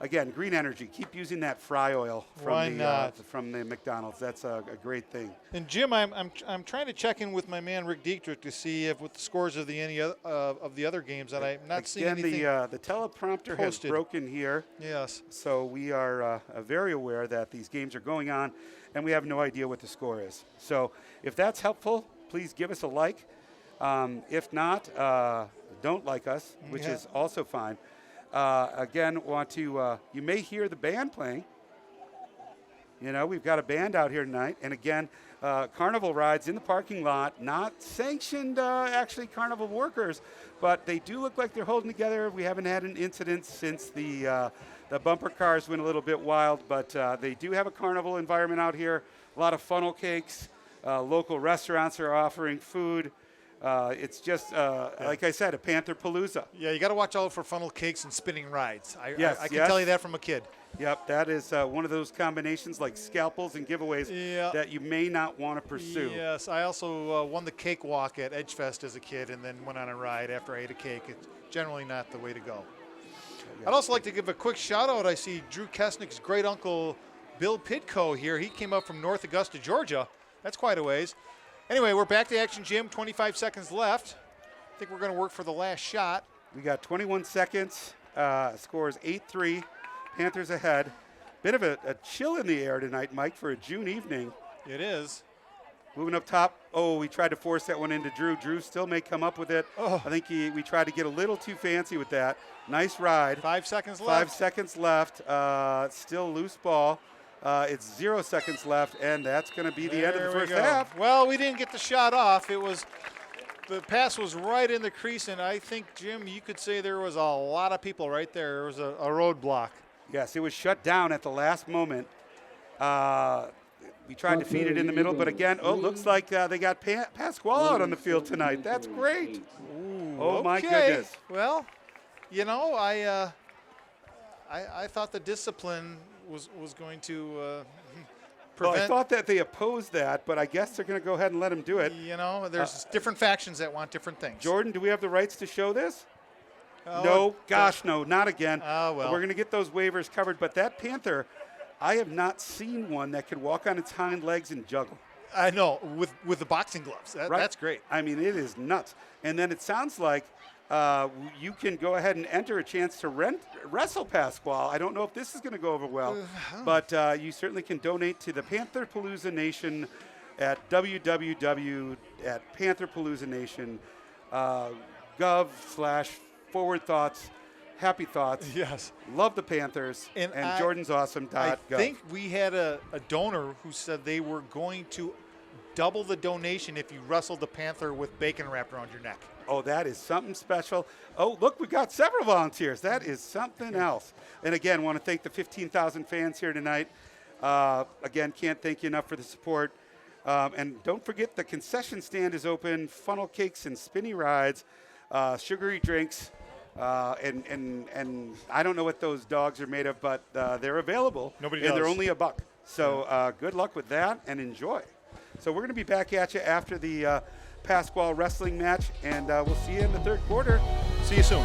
Again, green energy. Keep using that fry oil from the McDonald's. That's a great thing. And Jim, I'm trying to check in with my man Rick Dietrich to see if with the scores of any of the other games that I'm not seeing anything. Again, the teleprompter has broken here. Yes. So we are very aware that these games are going on, and we have no idea what the score is. So if that's helpful, please give us a like. If not, don't like us, which is also fine. Again, you may hear the band playing. We've got a band out here tonight. And again, carnival rides in the parking lot, not sanctioned actually carnival workers, but they do look like they're holding together. We haven't had an incident since the bumper cars went a little bit wild, but they do have a carnival environment out here. A lot of funnel cakes. Local restaurants are offering food. It's just, like I said, a Panther Palooza. Yeah, you got to watch out for funnel cakes and spinning rides. I can tell you that from a kid. Yep, that is one of those combinations like scalpels and giveaways that you may not want to pursue. Yes, I also won the cake walk at Edgefest as a kid and then went on a ride after I ate a cake. It's generally not the way to go. I'd also like to give a quick shout out. I see Drew Kesnick's great uncle Bill Pitko here. He came up from North Augusta, Georgia. That's quite a ways. Anyway, we're back to action, Jim. 25 seconds left. I think we're going to work for the last shot. We got 21 seconds. Score is 8-3. Panthers ahead. Bit of a chill in the air tonight, Mike, for a June evening. It is. Moving up top. Oh, we tried to force that one into Drew. Drew still may come up with it. Oh. I think we tried to get a little too fancy with that. Nice ride. 5 seconds left. 5 seconds left. Still loose ball. It's 0 seconds left, and that's going to be the end of the first half. Well, we didn't get the shot off. The pass was right in the crease, and I think, Jim, you could say there was a lot of people right there. There was a roadblock. Yes, it was shut down at the last moment. We tried to feed it in the middle, but again, looks like they got Pasquale out on the field tonight. That's great. Ooh, my goodness. Well, I thought the discipline was going to prevent. Well, I thought that they opposed that, but I guess they're going to go ahead and let him do it. There's different factions that want different things. Jordan, do we have the rights to show this? No, no, not again. Well. We're going to get those waivers covered, but that Panther, I have not seen one that could walk on its hind legs and juggle. I know, with the boxing gloves. Right? That's great. I mean, it is nuts. And then it sounds like you can go ahead and enter a chance to wrestle Pasquale. I don't know if this is going to go over well, but you certainly can donate to the Panther Palooza Nation at www.pantherpaloozanation. gov/forward thoughts, happy thoughts. Yes. Love the Panthers. And Jordan's awesome. I think we had a donor who said they were going to double the donation if you wrestled the Panther with bacon wrapped around your neck. Oh, that is something special. Oh, look, we've got several volunteers. That is something else. And again, want to thank the 15,000 fans here tonight. Again, can't thank you enough for the support. And don't forget the concession stand is open, funnel cakes and spinny rides, sugary drinks. And I don't know what those dogs are made of, but they're available. Nobody and does. they're only $1. So good luck with that and enjoy. So we're going to be back at you after the Pasquale wrestling match, and we'll see you in the third quarter. See you soon.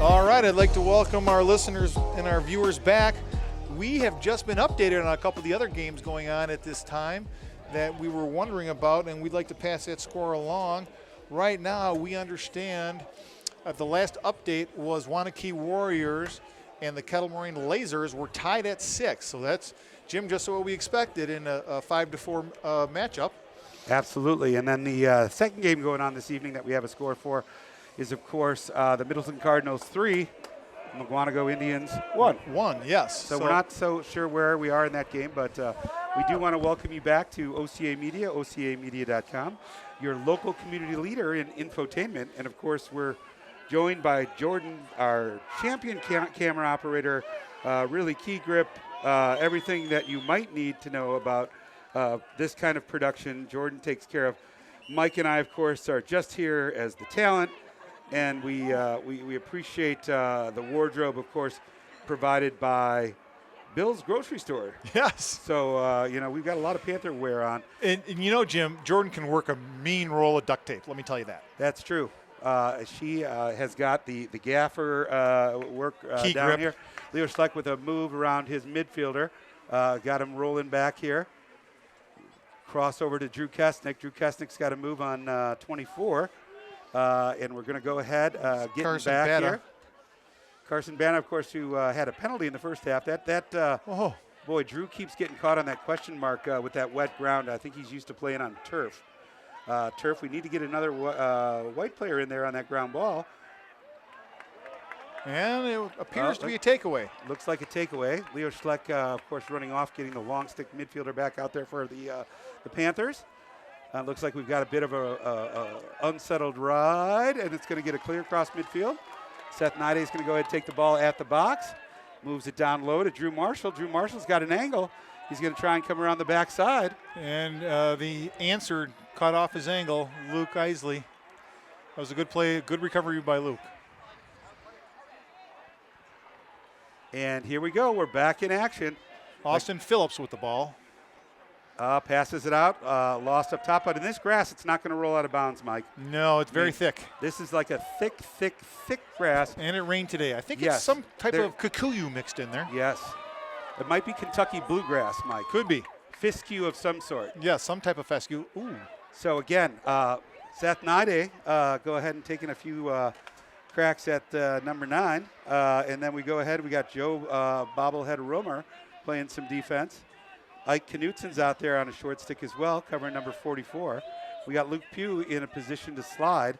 All right, I'd like to welcome our listeners and our viewers back. We have just been updated on a couple of the other games going on at this time that we were wondering about, and we'd like to pass that score along. Right now, we understand the last update was Wanakee Warriors and the Kettle Moraine Lasers were tied at 6. So that's, Jim, just what we expected in a 5-4 matchup. Absolutely. And then the second game going on this evening that we have a score for is, of course, the Middleton Cardinals 3, McGuanago Indians 1. 1, yes. So we're not so sure where we are in that game, but we do want to welcome you back to OCA Media, ocamedia.com, your local community leader in infotainment. And, of course, we're joined by Jordan, our champion camera operator, really key grip, everything that you might need to know about this kind of production. Jordan takes care of. Mike and I, of course, are just here as the talent. And we appreciate the wardrobe, of course, provided by Bill's Grocery Store. Yes. So, we've got a lot of Panther wear on. And Jim, Jordan can work a mean roll of duct tape. Let me tell you that. That's true. She has got the gaffer work Key down grip. here. Leo Schleck with a move around his midfielder. Got him rolling back here. Cross over to Drew Kestnick. Drew Kestnick's got a move on 24. And we're going to go ahead, getting Carson back Bata. here. Carson Bana, of course, who had a penalty in the first half. Boy, Drew keeps getting caught on that question mark with that wet ground. I think he's used to playing on turf. We need to get another white player in there on that ground ball. And it appears to be a takeaway. Looks like a takeaway. Leo Schleck, of course, running off, getting the long stick midfielder back out there for the Panthers. Looks like we've got a bit of a unsettled ride, and it's going to get a clear across midfield. Seth Nide is going to go ahead and take the ball at the box. Moves it down low to Drew Marshall. Drew Marshall's got an angle. He's going to try and come around the backside. And the answer cut off his angle, Luke Isley. That was a good play, good recovery by Luke. And here we go. We're back in action. Austin Phillips with the ball. Passes it out, lost up top. But in this grass, it's not going to roll out of bounds, Mike. No, it's very thick. This is like a thick grass. And it rained today. I think Yes. it's some type of kikuyu mixed in there. Yes. It might be Kentucky bluegrass, Mike. Could be. Fiscue of some sort. Yeah, some type of fescue. Ooh. So, again, Seth Nide, go ahead and taking a few cracks at number 9. And then we go ahead. We got Joe Bobblehead Romer playing some defense. Ike Knutsen's out there on a short stick as well, covering number 44. We got Luke Pugh in a position to slide.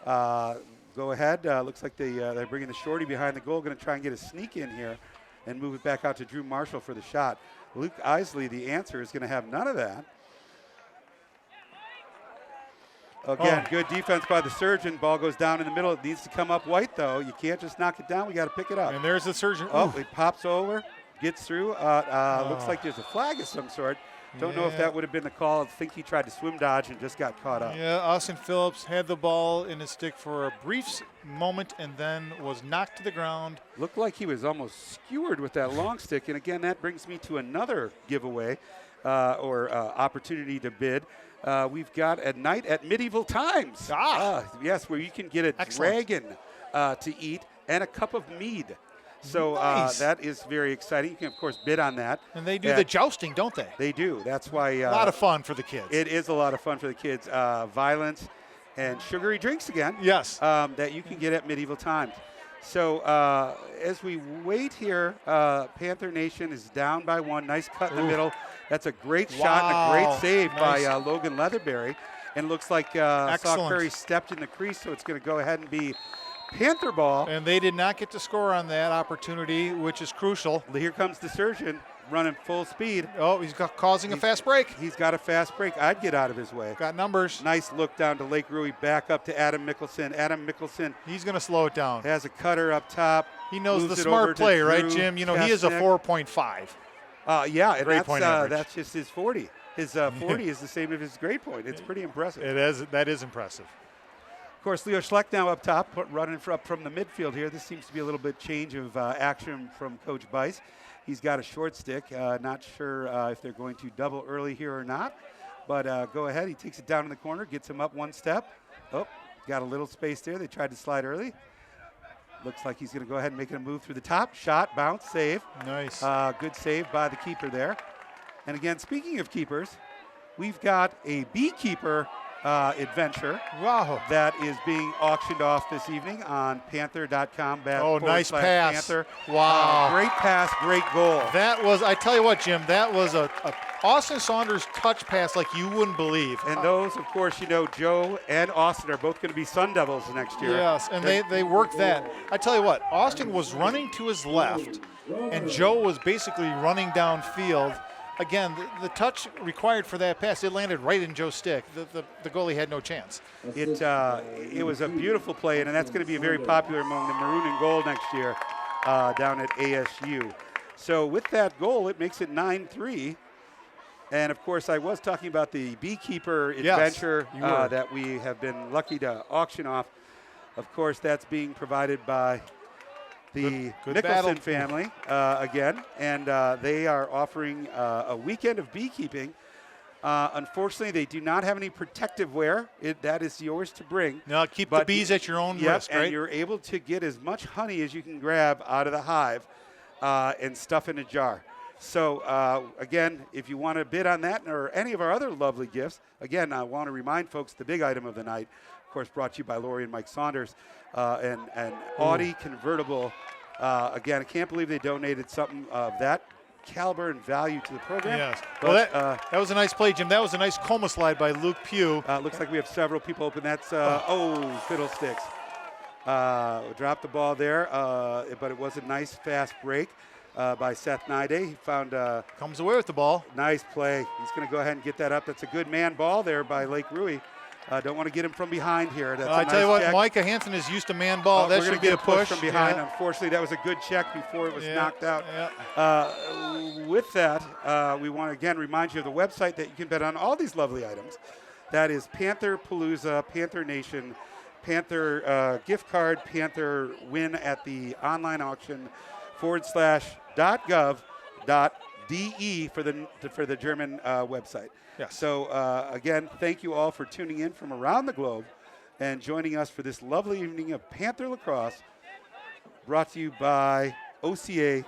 Go ahead. Looks like they're bringing the shorty behind the goal, going to try and get a sneak in here and move it back out to Drew Marshall for the shot. Luke Isley, the answer, is going to have none of that. Again, good defense by the Surgeon. Ball goes down in the middle. It needs to come up white, though. You can't just knock it down. We got to pick it up. And there's the Surgeon. Oh, it pops over. Gets through. Looks like there's a flag of some sort. Don't know if that would have been the call. I think he tried to swim dodge and just got caught up. Yeah, Austin Phillips had the ball in his stick for a brief moment and then was knocked to the ground. Looked like he was almost skewered with that long stick. And again, that brings me to another giveaway or opportunity to bid. We've got a night at Medieval Times. Yes, where you can get a dragon to eat and a cup of mead. So Nice. that is very exciting. You can, of course, bid on that. And they do the jousting, don't they? They do. That's why. A lot of fun for the kids. It is a lot of fun for the kids. Violence and sugary drinks again. Yes. That you can get at Medieval Times. So as we wait here, Panther Nation is down by 1. Nice cut in the middle. That's a great shot and a great save by Logan Leatherberry. And it looks like Sauk Prairie stepped in the crease, so it's going to go ahead and be Panther ball. And they did not get to score on that opportunity, which is crucial. Here comes the surgeon running full speed. Oh, he's causing a fast break. He's got a fast break. I'd get out of his way. Got numbers. Nice look down to Lake Rui, back up to Adam Mickelson. Adam Mickelson. He's going to slow it down. Has a cutter up top. He knows the smart play, right, Jim? You know, he is a 4.5. Yeah, and grade point average. That's just his 40. His 40 is the same as his grade point. It's pretty impressive. It is. That is impressive. Of course, Leo Schleck now up top, running up from the midfield here. This seems to be a little bit change of action from Coach Bice. He's got a short stick. Not sure if they're going to double early here or not. But go ahead. He takes it down in the corner, gets him up 1 step. Oh, got a little space there. They tried to slide early. Looks like he's going to go ahead and make a move through the top. Shot, bounce, save. Nice. Good save by the keeper there. And again, speaking of keepers, we've got a beekeeper adventure that is being auctioned off this evening on panther.com. Oh, nice pass. Panther. Wow. Great pass, great goal. That was, I tell you what, Jim, that was a Austin Saunders touch pass like you wouldn't believe. And those, of course, you know, Joe and Austin are both going to be Sun Devils next year. Yes, and they worked that. I tell you what, Austin was running to his left, and Joe was basically running downfield. Again, the touch required for that pass, it landed right in Joe's stick. The goalie had no chance. It was a beautiful play, and that's going to be very popular among the maroon and gold next year down at ASU. So with that goal, it makes it 9-3. And, of course, I was talking about the beekeeper adventure that we have been lucky to auction off. Of course, that's being provided by the Nicholson family again, and they are offering a weekend of beekeeping. Unfortunately, they do not have any protective wear. That is yours to bring. Now keep the bees at your own risk, right? And you're able to get as much honey as you can grab out of the hive and stuff in a jar. So, again, if you want to bid on that or any of our other lovely gifts, again, I want to remind folks the big item of the night, of course, brought to you by Lori and Mike Saunders, an Audi convertible. Again, I can't believe they donated something of that caliber and value to the program. Yes. But, well, that was a nice play, Jim. That was a nice coma slide by Luke Pugh. Looks like we have several people open. That's, fiddlesticks. Dropped the ball there, but it was a nice fast break by Seth Nide. He found comes away with the ball. Nice play. He's going to go ahead and get that up. That's a good man ball there by Lake Rui. Don't want to get him from behind here. That's I tell you what, Micah Hansen is used to man ball. That should get a push from behind. Yeah. Unfortunately, that was a good check before it was knocked out. Yeah. With that, we want to again remind you of the website that you can bet on all these lovely items. That is Panther Palooza, Panther Nation, Panther gift card, Panther win at the online auction /.gov.de for the German website. Yes. So, again, thank you all for tuning in from around the globe and joining us for this lovely evening of Panther Lacrosse, brought to you by OCAmedia.com,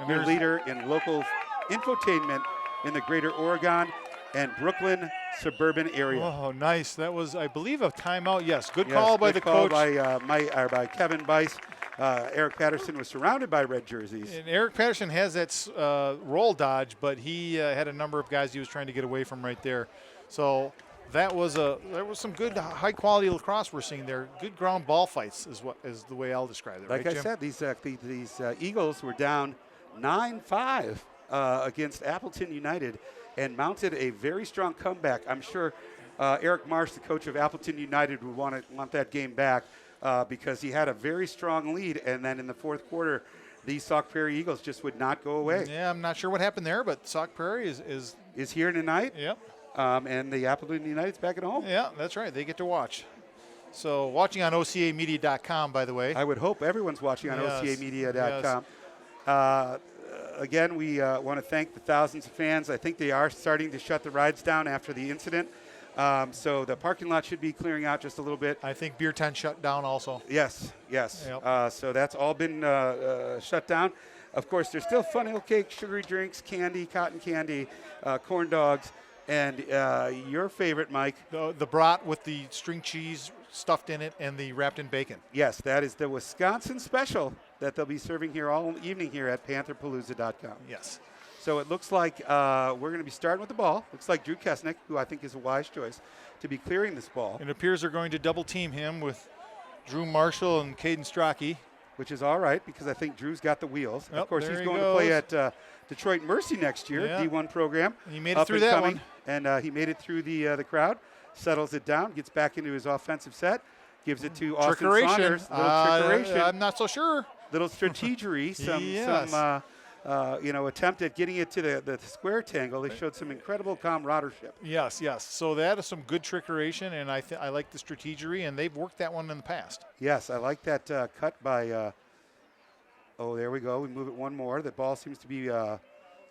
your leader in local infotainment in the greater Oregon and Brooklyn suburban area. Oh, nice. That was, I believe, a timeout. Yes, good call by the coach. By Kevin Bice. Eric Patterson was surrounded by red jerseys. And Eric Patterson has that roll dodge, but he had a number of guys he was trying to get away from right there. So there was some good high quality lacrosse we're seeing there. Good ground ball fights is the way I'll describe it. Like right, I Jim? said, these Eagles were down 9-5 against Appleton United and mounted a very strong comeback. I'm sure Eric Marsh, the coach of Appleton United, would want that game back. Because he had a very strong lead, and then in the fourth quarter, the Sauk Prairie Eagles just would not go away. Yeah, I'm not sure what happened there, but Sauk Prairie is here tonight. Yep. And the Appleton United's back at home. Yeah, that's right. They get to watch. So watching on OCAmedia.com, by the way. I would hope everyone's watching on OCAmedia.com. Yes. Again, we want to thank the thousands of fans. I think they are starting to shut the rides down after the incident So the parking lot should be clearing out just a little bit. I think beer tent shut down also. Yes, yes. Yep. So that's all been shut down. Of course, there's still funnel cake, sugary drinks, candy, cotton candy, corn dogs, and your favorite, Mike. The brat with the string cheese stuffed in it and the wrapped in bacon. Yes, that is the Wisconsin special that they'll be serving here all evening here at PantherPalooza.com. Yes. So it looks like we're going to be starting with the ball. Looks like Drew Kesnick, who I think is a wise choice, to be clearing this ball. It appears they're going to double team him with Drew Marshall and Caden Strachey. Which is all right because I think Drew's got the wheels. Yep, of course, there he's he going goes. to play at Detroit Mercy next year, Yeah. D1 program. And he made it up through and that coming, one. And he made it through the crowd, settles it down, gets back into his offensive set, gives it to Austin Saunders. Little trickeration. I'm not so sure. Little strategery, Yes. some attempt at getting it to the square tangle. They showed some incredible camaraderie. Yes, yes. So that is some good trickeration, and I like the strategery, and they've worked that one in the past. Yes, I like that cut by. Oh, there we go. We move it one more. The ball seems to be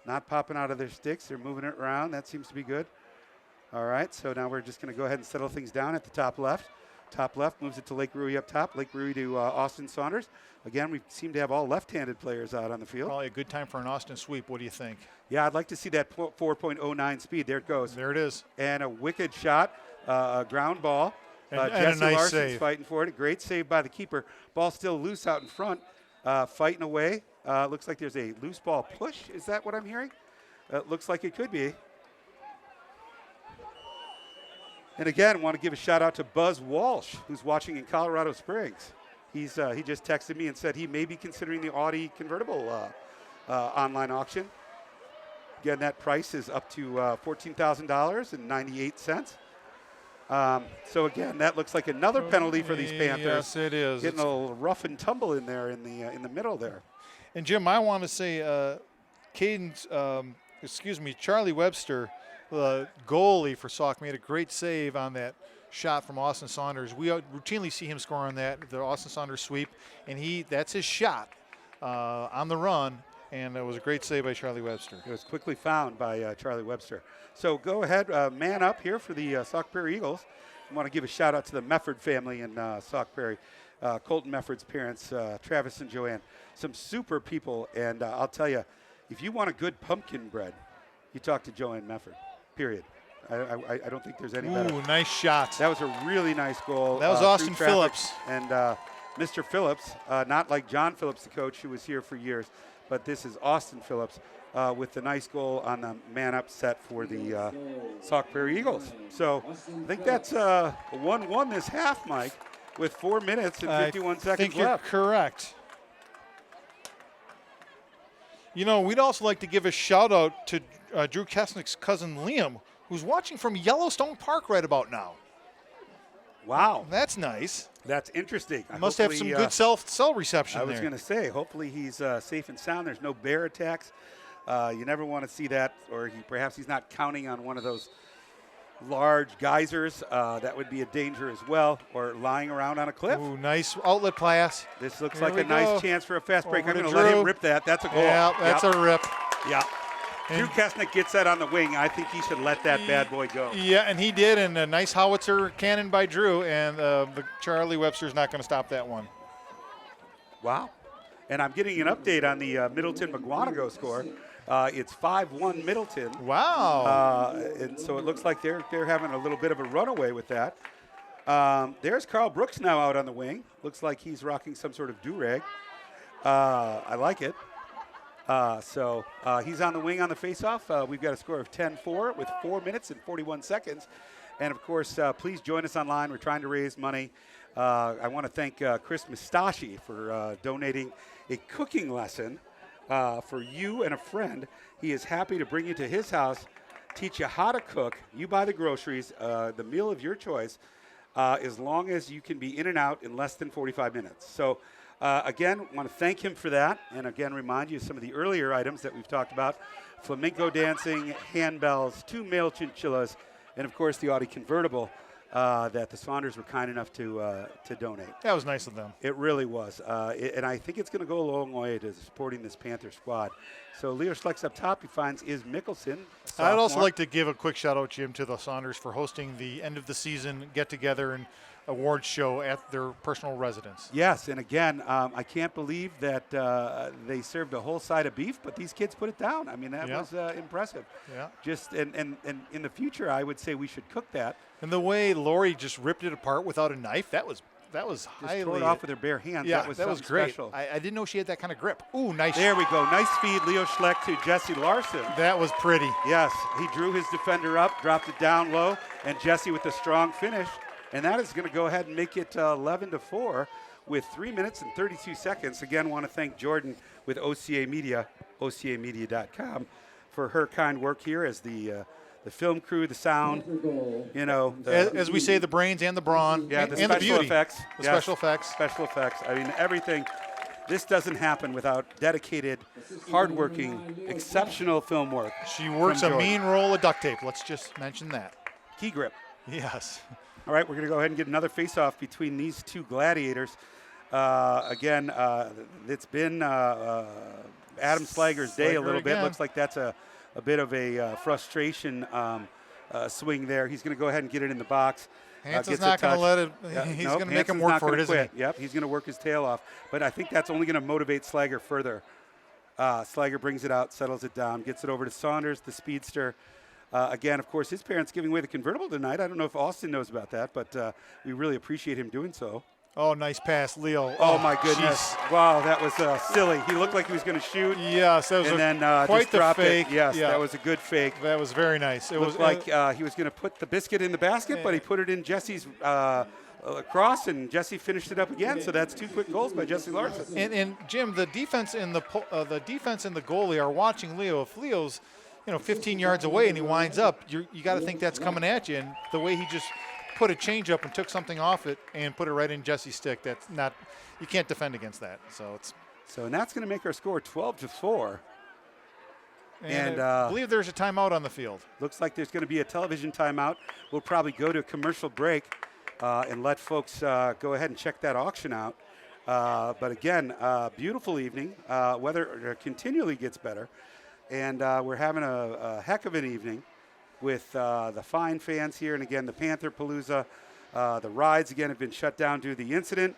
not popping out of their sticks. They're moving it around. That seems to be good. All right, so now we're just going to go ahead and settle things down at the top left. Top left moves it to Lake Rui up top. Lake Rui to Austin Saunders. Again, we seem to have all left-handed players out on the field. Probably a good time for an Austin sweep. What do you think? Yeah, I'd like to see that 4.09 speed. There it goes. There it is. And a wicked shot, a ground ball. And Jesse a nice Larson's save. fighting for it. A great save by the keeper. Ball still loose out in front, fighting away. Looks like there's a loose ball push. Is that what I'm hearing? Looks like it could be. And again, want to give a shout out to Buzz Walsh, who's watching in Colorado Springs. He just texted me and said he may be considering the Audi convertible online auction. Again, that price is up to $14,000.98. So again, that looks like another penalty for these Panthers. Yes, it is. Getting a little rough and tumble in there in the middle there. And Jim, I want to say, Charlie Webster, the goalie for Sauk, made a great save on that shot from Austin Saunders. We routinely see him score on that, the Austin Saunders sweep, and that's his shot on the run, and it was a great save by Charlie Webster. It was quickly found by Charlie Webster. So go ahead, man up here for the Sauk Prairie Eagles. I want to give a shout out to the Mefford family in Sauk Prairie. Colton Mefford's parents, Travis and Joanne, some super people, and I'll tell you, if you want a good pumpkin bread, you talk to Joanne Mefford, period. I don't think there's any better. Ooh, nice shot. That was a really nice goal. That was Austin Phillips. And Mr. Phillips, not like John Phillips, the coach who was here for years, but this is Austin Phillips with the nice goal on the man-up set for the Sauk Prairie Eagles. So I think that's 1-1 this half, Mike, with 4 minutes and 51 seconds think left. You're correct. You know, we'd also like to give a shout-out to Drew Kesnick's cousin Liam, who's watching from Yellowstone Park right about now. Wow. That's nice. That's interesting. Must have some good cell reception I was there. going to say, hopefully he's safe and sound. There's no bear attacks. You never want to see that, or perhaps he's not counting on one of those large geysers. That would be a danger as well, or lying around on a cliff. Ooh, nice outlet pass. This looks Here like we a nice go. chance for a fast break. Over I'm to going to let him Drew. rip that. That's a goal. Yeah, that's a rip. Yeah. And Drew Kesnick gets that on the wing. I think he should let that bad boy go. Yeah, and he did, and a nice howitzer cannon by Drew, and the Charlie Webster's not going to stop that one. Wow. And I'm getting an update on the Middleton-McGuanago score. It's 5-1 Middleton. Wow. And so it looks like they're having a little bit of a runaway with that. There's Carl Brooks now out on the wing. Looks like he's rocking some sort of do-rag. I like it. So he's on the wing on the faceoff. We've got a score of 10-4 with 4 minutes and 41 seconds. And, of course, please join us online. We're trying to raise money. I want to thank Chris Mustachi for donating a cooking lesson for you and a friend. He is happy to bring you to his house, teach you how to cook. You buy the groceries, the meal of your choice, as long as you can be in and out in less than 45 minutes. So, again, want to thank him for that, and again remind you of some of the earlier items that we've talked about: flamenco dancing, handbells, 2 male chinchillas, and of course the Audi convertible that the Saunders were kind enough to donate. That was nice of them. It really was, and I think it's going to go a long way to supporting this Panther squad. So Leo Schleck's up top. He finds Iz Mickelson, a sophomore. I'd also like to give a quick shout out, Jim, to the Saunders for hosting the end of the season get-together and awards show at their personal residence. Yes, and again, I can't believe that they served a whole side of beef, but these kids put it down. I mean, that was impressive. Yeah. Just and in the future, I would say we should cook that. And the way Lori just ripped it apart without a knife, that was Just highly. tore it off with her bare hands. Yeah, that was great. Special. I didn't know she had that kind of grip. Ooh, nice. There we go. Nice feed, Leo Schleck to Jesse Larson. That was pretty. Yes, he drew his defender up, dropped it down low, and Jesse with a strong finish. And that is going to go ahead and make it 11-4 with 3 minutes and 32 seconds. Again, want to thank Jordan with OCA Media, ocamedia.com, for her kind work here as the film crew, the sound, you know. As we say, the brains and the brawn, yeah, and the the special beauty. effects. The Yes, special effects. Special effects. I mean, everything. This doesn't happen without dedicated, hardworking, exceptional film work. She works from a Jordan. mean roll of duct tape. Let's just mention that. Key grip. Yes. All right, we're going to go ahead and get another face-off between these two gladiators. Again, it's been Adam Slager's day a little bit. again. Looks like that's a bit of a frustration swing there. He's going to go ahead and get it in the box. Hanson's Gets a not going to touch. let it. Yeah, He's nope, going to make him Hanson's work not for gonna it, isn't quit. he? Yep, he's going to work his tail off. But I think that's only going to motivate Slager further. Slager brings it out, settles it down, gets it over to Saunders, the speedster. Again, of course, his parents giving away the convertible tonight. I don't know if Austin knows about that, but we really appreciate him doing so. Oh, nice pass, Leo. Oh, my goodness. jeez. Wow, that was silly. He looked like he was going to shoot. Yes, that was And then quite just the dropped fake. it. Yes, Yeah. that was a good fake. That was very nice. It Looked was like he was going to put the biscuit in the basket, but he put it in Jesse's cross, and Jesse finished it up again. So that's 2 quick goals by Jesse Larson. And Jim, the defense and the defense and the goalie are watching Leo. If Leo's 15 yards away and he winds up, you got to think that's coming at you. And the way he just put a change up and took something off it and put it right in Jesse's stick, that's not, you can't defend against that. And that's going to make our score 12-4. And I believe there's a timeout on the field. Looks like there's going to be a television timeout. We'll probably go to a commercial break and let folks go ahead and check that auction out. But again, beautiful evening. Weather continually gets better. And we're having a heck of an evening with the fine fans here. And again, the Panther Palooza. The rides, again, have been shut down due to the incident.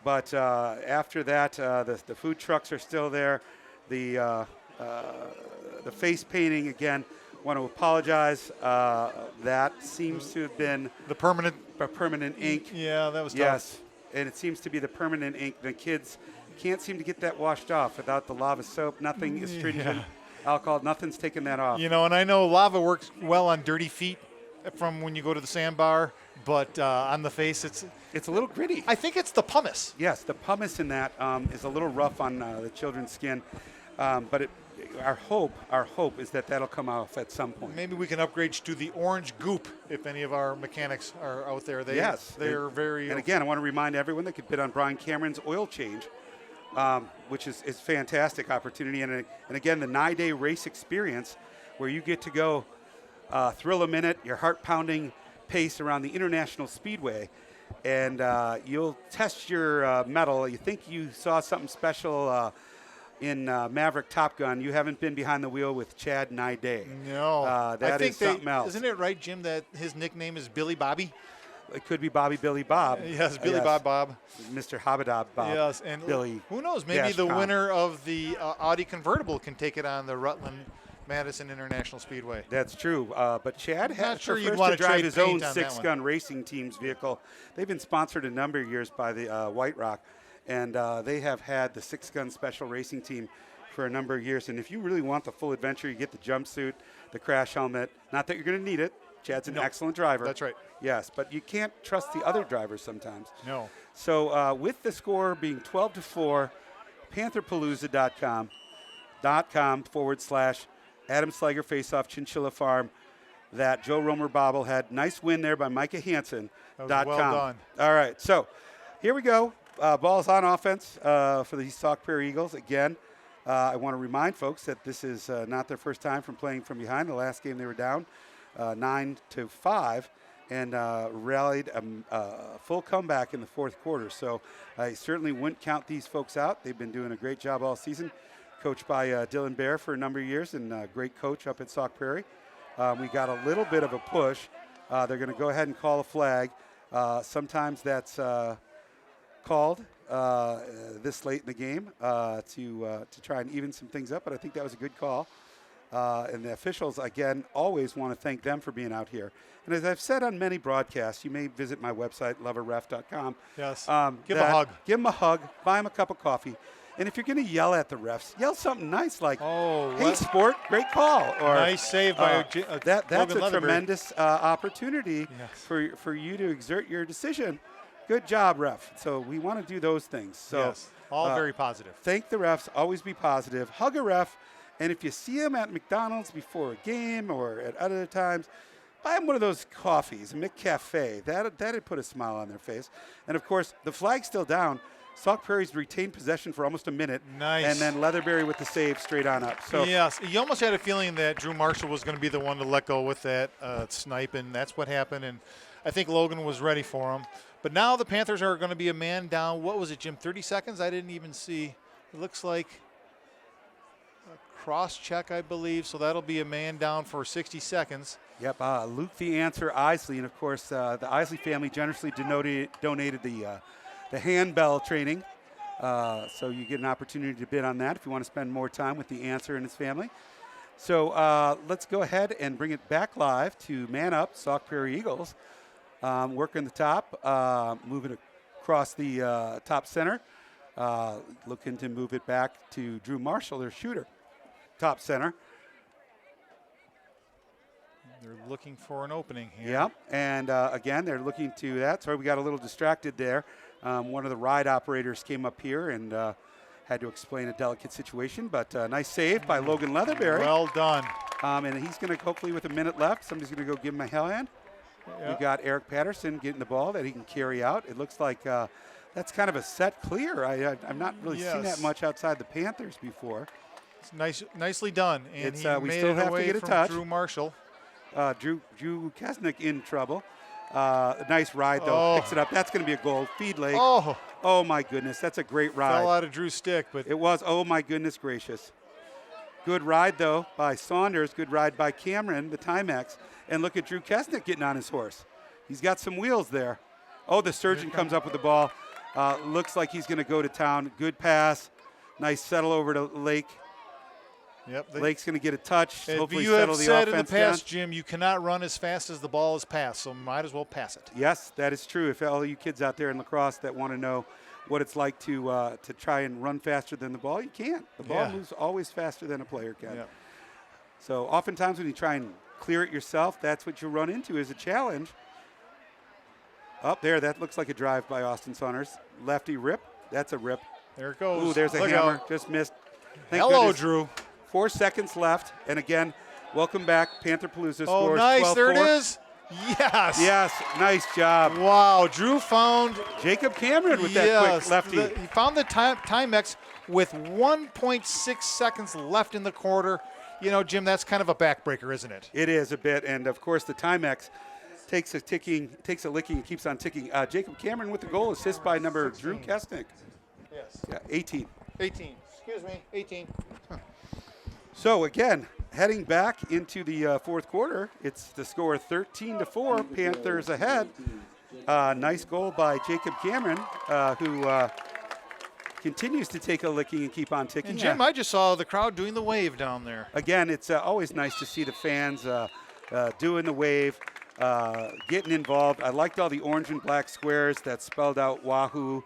But after that, the food trucks are still there. The face painting, again, want to apologize. That seems to have been The permanent ink. Yeah, that was tough. Yes, and it seems to be the permanent ink. The kids can't seem to get that washed off without the lava soap. Nothing astringent, alcohol, nothing's taking that off. And I know lava works well on dirty feet from when you go to the sandbar, but on the face, It's a little gritty. I think it's the pumice. Yes, the pumice in that is a little rough on the children's skin, but our hope is that that'll come off at some point. Maybe we can upgrade to the orange goop if any of our mechanics are out there. They're very. And again, I want to remind everyone they could bid on Brian Cameron's oil change, which is fantastic opportunity. And again, the 9-day race experience where you get to go thrill a minute, your heart pounding pace around the International Speedway. And you'll test your mettle. You think you saw something special in Maverick Top Gun. You haven't been behind the wheel with Chad Nide. No. That is something else. Isn't it right, Jim, that his nickname is Billy Bobby? It could be Bobby Billy Bob. Yes, Billy Bob. Mr. Habadab Bob. Yes, and Billy. Who knows? Maybe the winner of the Audi convertible can take it on the Rutland Madison International Speedway. That's true. But Chad you'd prefers want to to drive trade his own paint on that six-gun racing team's vehicle. They've been sponsored a number of years by the White Rock, and they have had the six-gun special racing team for a number of years. And if you really want the full adventure, you get the jumpsuit, the crash helmet. Not that you're going to need it. Chad's an excellent driver. That's right. Yes, but you can't trust the other drivers sometimes. No. So with the score being 12-4, pantherpalooza.com/Adam Slager Faceoff Chinchilla Farm. That Joe Romer bobblehead. Nice win there by Micah Hansen. That was well done. All right, so here we go. Ball's on offense for the Sauk Prairie Eagles again. I want to remind folks that this is not their first time from playing from behind. The last game they were down 9-5 and rallied a full comeback in the fourth quarter. So I certainly wouldn't count these folks out. They've been doing a great job all season, coached by Dylan Bear for a number of years and a great coach up at Sauk Prairie. We got a little bit of a push. They're going to go ahead and call a flag. Sometimes that's called this late in the game to try and even some things up, but I think that was a good call. And the officials, again, always want to thank them for being out here. And as I've said on many broadcasts, you may visit my website, loverref.com. Yes. Give a hug. Give them a hug. Buy them a cup of coffee. And if you're going to yell at the refs, yell something nice like, hey, sport, great call. Or nice save by that's Logan a Leatherberry. tremendous opportunity for you to exert your decision. Good job, ref. So we want to do those things. So all very positive. Thank the refs. Always be positive. Hug a ref. And if you see them at McDonald's before a game or at other times, buy them one of those coffees, a McCafe. That'd put a smile on their face. And, of course, the flag's still down. Sauk Prairie's retained possession for almost a minute. Nice. And then Leatherberry with the save straight on up. So yes, you almost had a feeling that Drew Marshall was going to be the one to let go with that snipe, and that's what happened. And I think Logan was ready for him. But now the Panthers are going to be a man down. What was it, Jim, 30 seconds? I didn't even see. It looks like a cross check, I believe. So that'll be a man down for 60 seconds. Yep, Luke the Answer Isley. And, of course, the Isley family generously donated the handbell training. So you get an opportunity to bid on that if you want to spend more time with the Answer and his family. So let's go ahead and bring it back live to Man Up, Sauk Prairie Eagles. Working the top, moving across the top center. Looking to move it back to Drew Marshall, their shooter. Top center. They're looking for an opening here. Yep, and again, they're looking to that. Sorry, we got a little distracted there. One of the ride operators came up here and had to explain a delicate situation, but nice save by Logan Leatherberry. Well done. And he's going to, hopefully with a minute left, somebody's going to go give him a hand. Yep. We got Eric Patterson getting the ball that he can carry out. It looks like that's kind of a set clear. I've not really seen that much outside the Panthers before. It's nicely done. And it's, he we made still it have away to get a from touch. Drew Marshall. Drew Kesnick in trouble. Nice ride, though. Picks it up. That's going to be a goal. Feed leg. Oh, my goodness. That's a great ride. Fell out of Drew's stick. But it was. Oh, my goodness gracious. Good ride, though, by Saunders. Good ride by Cameron, the Timex. And look at Drew Kesnick getting on his horse. He's got some wheels there. Oh, the surgeon comes up with the ball. Looks like he's going to go to town. Good pass. Nice settle over to Lake. Yep. Lake's going to get a touch. Hopefully you settle have the said offense in the past, down. Jim, you cannot run as fast as the ball is passed, so might as well pass it. Yes, that is true. If all you kids out there in lacrosse that want to know what it's like to try and run faster than the ball, you can't. The ball moves always faster than a player can. Yeah. So oftentimes when you try and clear it yourself, that's what you run into as a challenge. Up there, that looks like a drive by Austin Saunders. Lefty rip. That's a rip. There it goes. Ooh, there's a hammer. Just missed. Hello, Drew. 4 seconds left. And again, welcome back. Panther Palooza scores 12-4. Oh, nice. There it is. Yes. Yes. Nice job. Wow. Drew found Jacob Cameron with that quick lefty. He found the Timex with 1.6 seconds left in the quarter. You know, Jim, that's kind of a backbreaker, isn't it? It is a bit. And, of course, the Timex takes a licking, and keeps on ticking. Jacob Cameron with the goal, assist by number 16. Drew Kesnick. Yes. Yeah, 18. 18. Excuse me, 18. So, again, heading back into the fourth quarter, it's the score 13-4, Panthers ahead. Nice goal by Jacob Cameron, who continues to take a licking and keep on ticking. And, Jim, I just saw the crowd doing the wave down there. Again, it's always nice to see the fans doing the wave. Getting involved. I liked all the orange and black squares that spelled out Wahoo.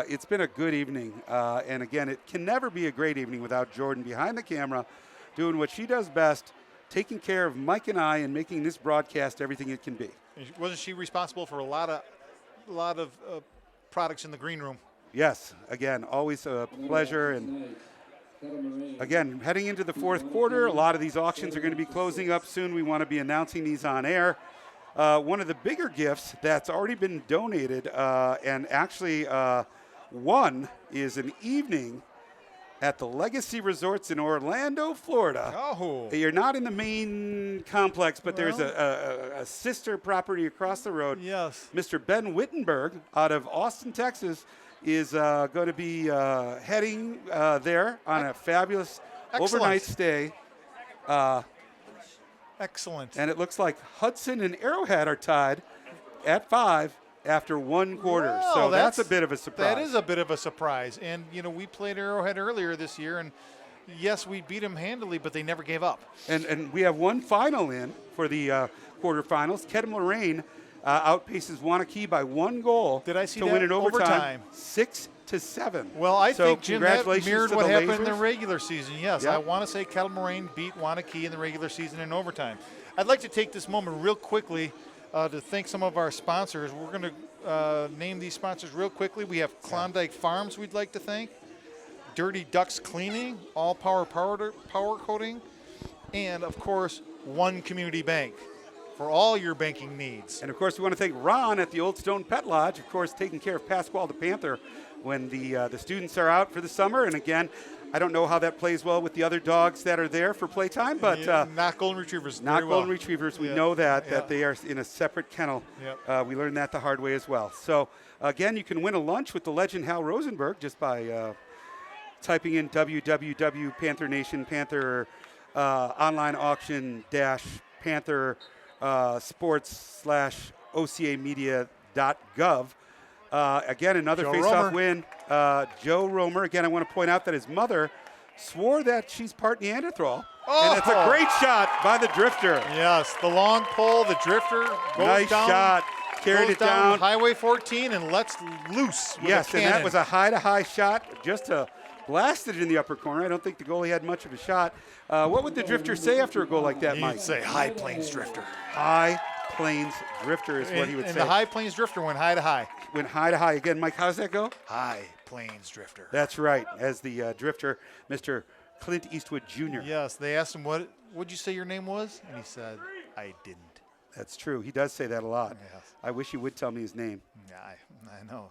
It's been a good evening. And again, it can never be a great evening without Jordan behind the camera doing what she does best, taking care of Mike and I and making this broadcast everything it can be. Wasn't she responsible for a lot of products in the green room? Yes. Again, always a pleasure. And again, heading into the fourth quarter, a lot of these auctions are going to be closing up soon. We want to be announcing these on air. One of the bigger gifts that's already been donated and actually won is an evening at the Legacy Resorts in Orlando, Florida. Oh. You're not in the main complex, but there's a sister property across the road. Yes. Mr. Ben Wittenberg out of Austin, Texas, is going to be heading there on a fabulous overnight stay. Excellent. And it looks like Hudson and Arrowhead are tied at 5 after 1 quarter. Well, so that's a bit of a surprise. That is a bit of a surprise. And, we played Arrowhead earlier this year, and yes, we beat them handily, but they never gave up. And we have one final in for the quarterfinals. Kedem Lorraine outpaces Wanakee by 1 goal. Did I see to that? win in overtime? Overtime. 6-7. Well, I think, Jim, that mirrored what happened in the Lasers. regular season. Yes, Yep. I want to say Kedem Lorraine beat Wanakee in the regular season in overtime. I'd like to take this moment real quickly to thank some of our sponsors. We're going to name these sponsors real quickly. We have Klondike Farms we'd like to thank, Dirty Ducks Cleaning, All Power Coating, and, of course, One Community Bank for all your banking needs. And, of course, we want to thank Ron at the Old Stone Pet Lodge, of course, taking care of Pasquale the Panther when the students are out for the summer. And, again, I don't know how that plays well with the other dogs that are there for playtime, but not golden retrievers. Not golden retrievers. We know that they are in a separate kennel. Yep. We learned that the hard way as well. So, again, you can win a lunch with the legend Hal Rosenberg just by typing in www.Panther Nation, Panther online auction Panther sports/OCAmedia.gov. Again, another Joe face-off Romer. win. Joe Romer. Again, I want to point out that his mother swore that she's part Neanderthal. And it's a great shot by the drifter. Yes, the long pole, the drifter goes Nice down. shot. Carried goes it down. Highway 14 and lets loose with Yes, a and that cannon. was a high-to-high shot just to blast it in the upper corner. I don't think the goalie had much of a shot. What would the drifter say after a goal like that, Mike? He'd say High Plains Drifter. High Plains Drifter is what he would and say. the High Plains Drifter went high to high. Went high to high. Again, Mike, how does that go? High Plains Drifter. That's right. As the drifter, Mr. Clint Eastwood Jr. Yes, they asked him, what'd you say your name was? And he said, I didn't. That's true. He does say that a lot. Yes. I wish he would tell me his name. Yeah, I know.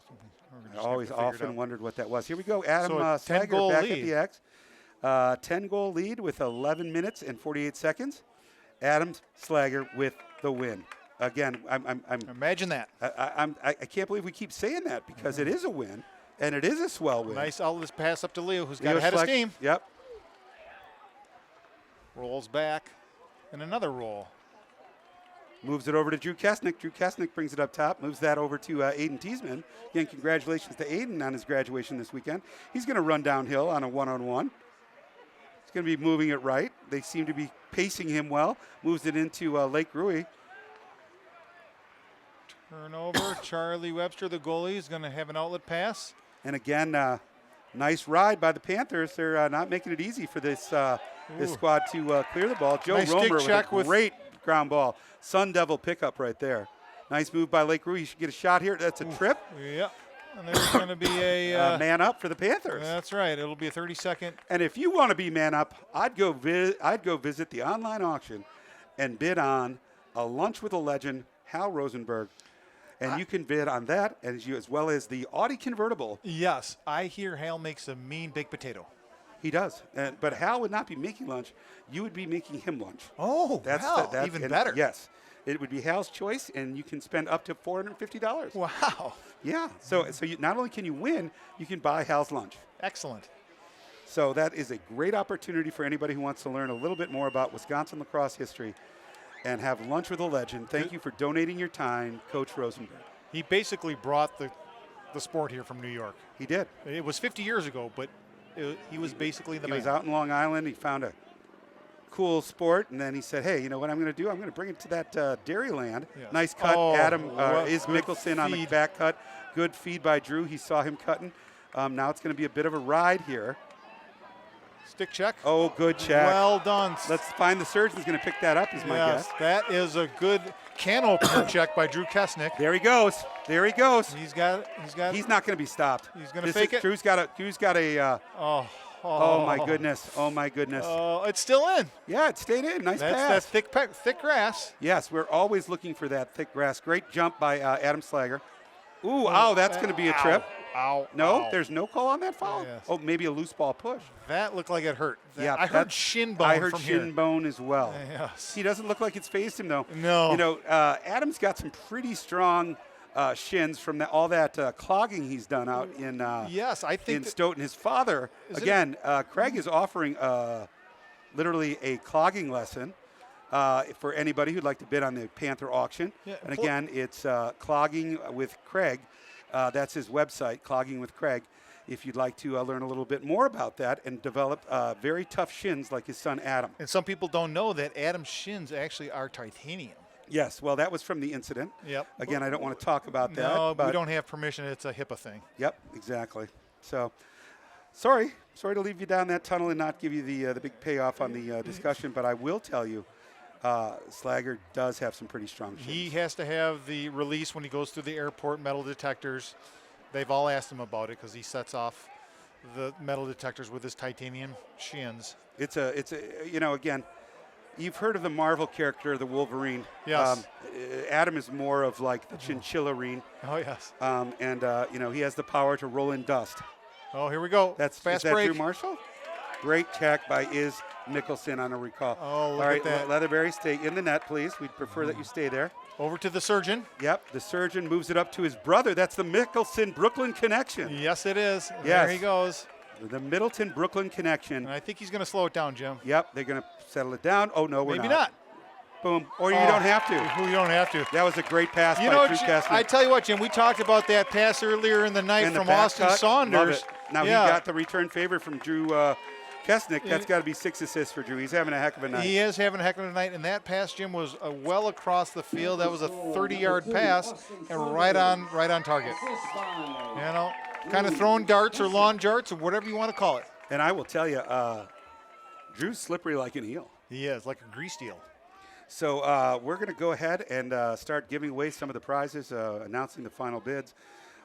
I always often wondered what that was. Here we go. Adam So a Slager 10-goal back lead. at the X. 10-goal lead with 11 minutes and 48 seconds. Adam Slager with the win. Again, I'm Imagine that. I can't believe we keep saying that because it is a win, and it is a swell win. Nice outlet pass up to Leo, who's got Leo ahead of Schleck- steam. Yep. Rolls back, and another roll. Moves it over to Drew Kesnick. Drew Kesnick brings it up top, moves that over to Aiden Teasman. Again, congratulations to Aiden on his graduation this weekend. He's going to run downhill on a one-on-one. He's going to be moving it right. They seem to be pacing him well. Moves it into Lake Rui. Turnover. Charlie Webster, the goalie, is going to have an outlet pass. And again, nice ride by the Panthers. They're not making it easy for this squad to clear the ball. Joe Nice Romer stick check with a with- great ground ball. Sun Devil pickup right there. Nice move by Lake Rui. He should get a shot here. That's a trip. Yep. And there's going to be a Man up for the Panthers. That's right. It'll be a 30-second. And if you want to be man up, I'd go visit the online auction and bid on a lunch with a legend, Hal Rosenberg. And you can bid on that as well as the Audi convertible. Yes, I hear Hal makes a mean baked potato. He does. But Hal would not be making lunch. You would be making him lunch. Oh, even better. Yes. It would be Hal's choice, and you can spend up to $450. Wow. Yeah. So you, not only can you win, you can buy Hal's lunch. Excellent. So that is a great opportunity for anybody who wants to learn a little bit more about Wisconsin lacrosse history and have lunch with a legend. Thank you for donating your time, Coach Rosenberg. He basically brought the sport here from New York. He did. It was 50 years ago, but he was basically the He man. was out in Long Island. He found a cool sport, and then he said, hey, you know what I'm going to do? I'm going to bring it to that Dairyland. Yes. Nice cut. Oh, Adam what is good Mickelson on the feed. back cut. Good feed by Drew. He saw him cutting. Now it's going to be a bit of a ride here. Stick check. Oh, good check. Well done. Let's find the surgeon's going to pick that up is my guess. That is a good can opener check by Drew Kesnick. There he goes. There he goes. He's not going to be stopped. He's going to fake it. Drew's got a oh my goodness. Oh my goodness. It's still in. Yeah, it stayed in. Nice pass. That's thick grass. Yes, we're always looking for that thick grass. Great jump by Adam Slager. Ooh, that's going to be a trip. Ow. No, ow. there's no call on that foul? Yes. Oh, maybe a loose ball push. That looked like it hurt. Yeah, I heard shin bone I heard from shin here. bone as well. Yes. He doesn't look like it's phased him, though. No. You know, Adam's got some pretty strong shins from all that clogging he's done out in Yes, I think in Stoughton. His father, again, Craig is offering literally a clogging lesson for anybody who'd like to bid on the Panther auction. Yeah, and again, it's Clogging with Craig. That's his website, Clogging with Craig. If you'd like to learn a little bit more about that and develop very tough shins like his son Adam. And some people don't know that Adam's shins actually are titanium. Yes, well, that was from the incident. Yep. Again, I don't want to talk about that. No, but we don't have permission. It's a HIPAA thing. Yep, exactly. So, sorry to leave you down that tunnel and not give you the big payoff on the discussion, but I will tell you, Slager does have some pretty strong shins. He has to have the release when he goes through the airport metal detectors. They've all asked him about it because he sets off the metal detectors with his titanium shins. It's a again, you've heard of the Marvel character, the Wolverine. Yes. Adam is more of like the Chinchillarine. Oh, yes. He has the power to roll in dust. Oh, here we go. Is fast that break. Drew Marshall? Great check by Iz Mickelson on a recall. Oh, look all right, at that. Leatherberry, stay in the net, please. We'd prefer that you stay there. Over to the surgeon. Yep, the surgeon moves it up to his brother. That's the Mickelson-Brooklyn connection. Yes, it is. Yes. There he goes. The Middleton-Brooklyn connection. And I think he's going to slow it down, Jim. Yep, they're going to settle it down. Oh, no, we're Maybe not. Boom. Or you don't have to. You don't have to. That was a great pass by Drew Kessler. I tell you what, Jim, we talked about that pass earlier in the night And the from back Austin cut, Saunders. love it. Now he got the return favor from Drew Kesnick. That's got to be 6 assists for Drew. He's having a heck of a night. He is having a heck of a night, and that pass, Jim, was well across the field. That was a 30-yard pass, and right on target. You know, kind of throwing darts or lawn darts or whatever you want to call it. And I will tell you, Drew's slippery like an eel. He is, like a greased eel. So we're going to go ahead and start giving away some of the prizes, announcing the final bids.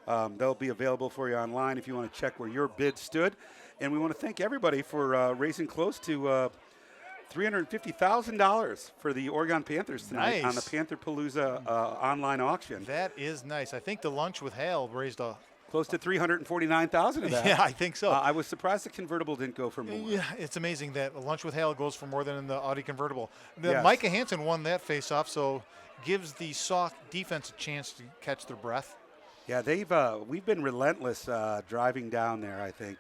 They'll be available for you online if you want to check where your bid stood. And we want to thank everybody for raising close to $350,000 for the Oregon Panthers tonight on the Panther Palooza online auction. That is nice. I think the lunch with Hale raised close to $349,000 of that. Yeah, I think so. I was surprised the convertible didn't go for more. Yeah, it's amazing that lunch with Hale goes for more than in the Audi convertible. Yes. Micah Hansen won that face-off, so gives the Sauk defense a chance to catch their breath. Yeah, we've been relentless driving down there, I think.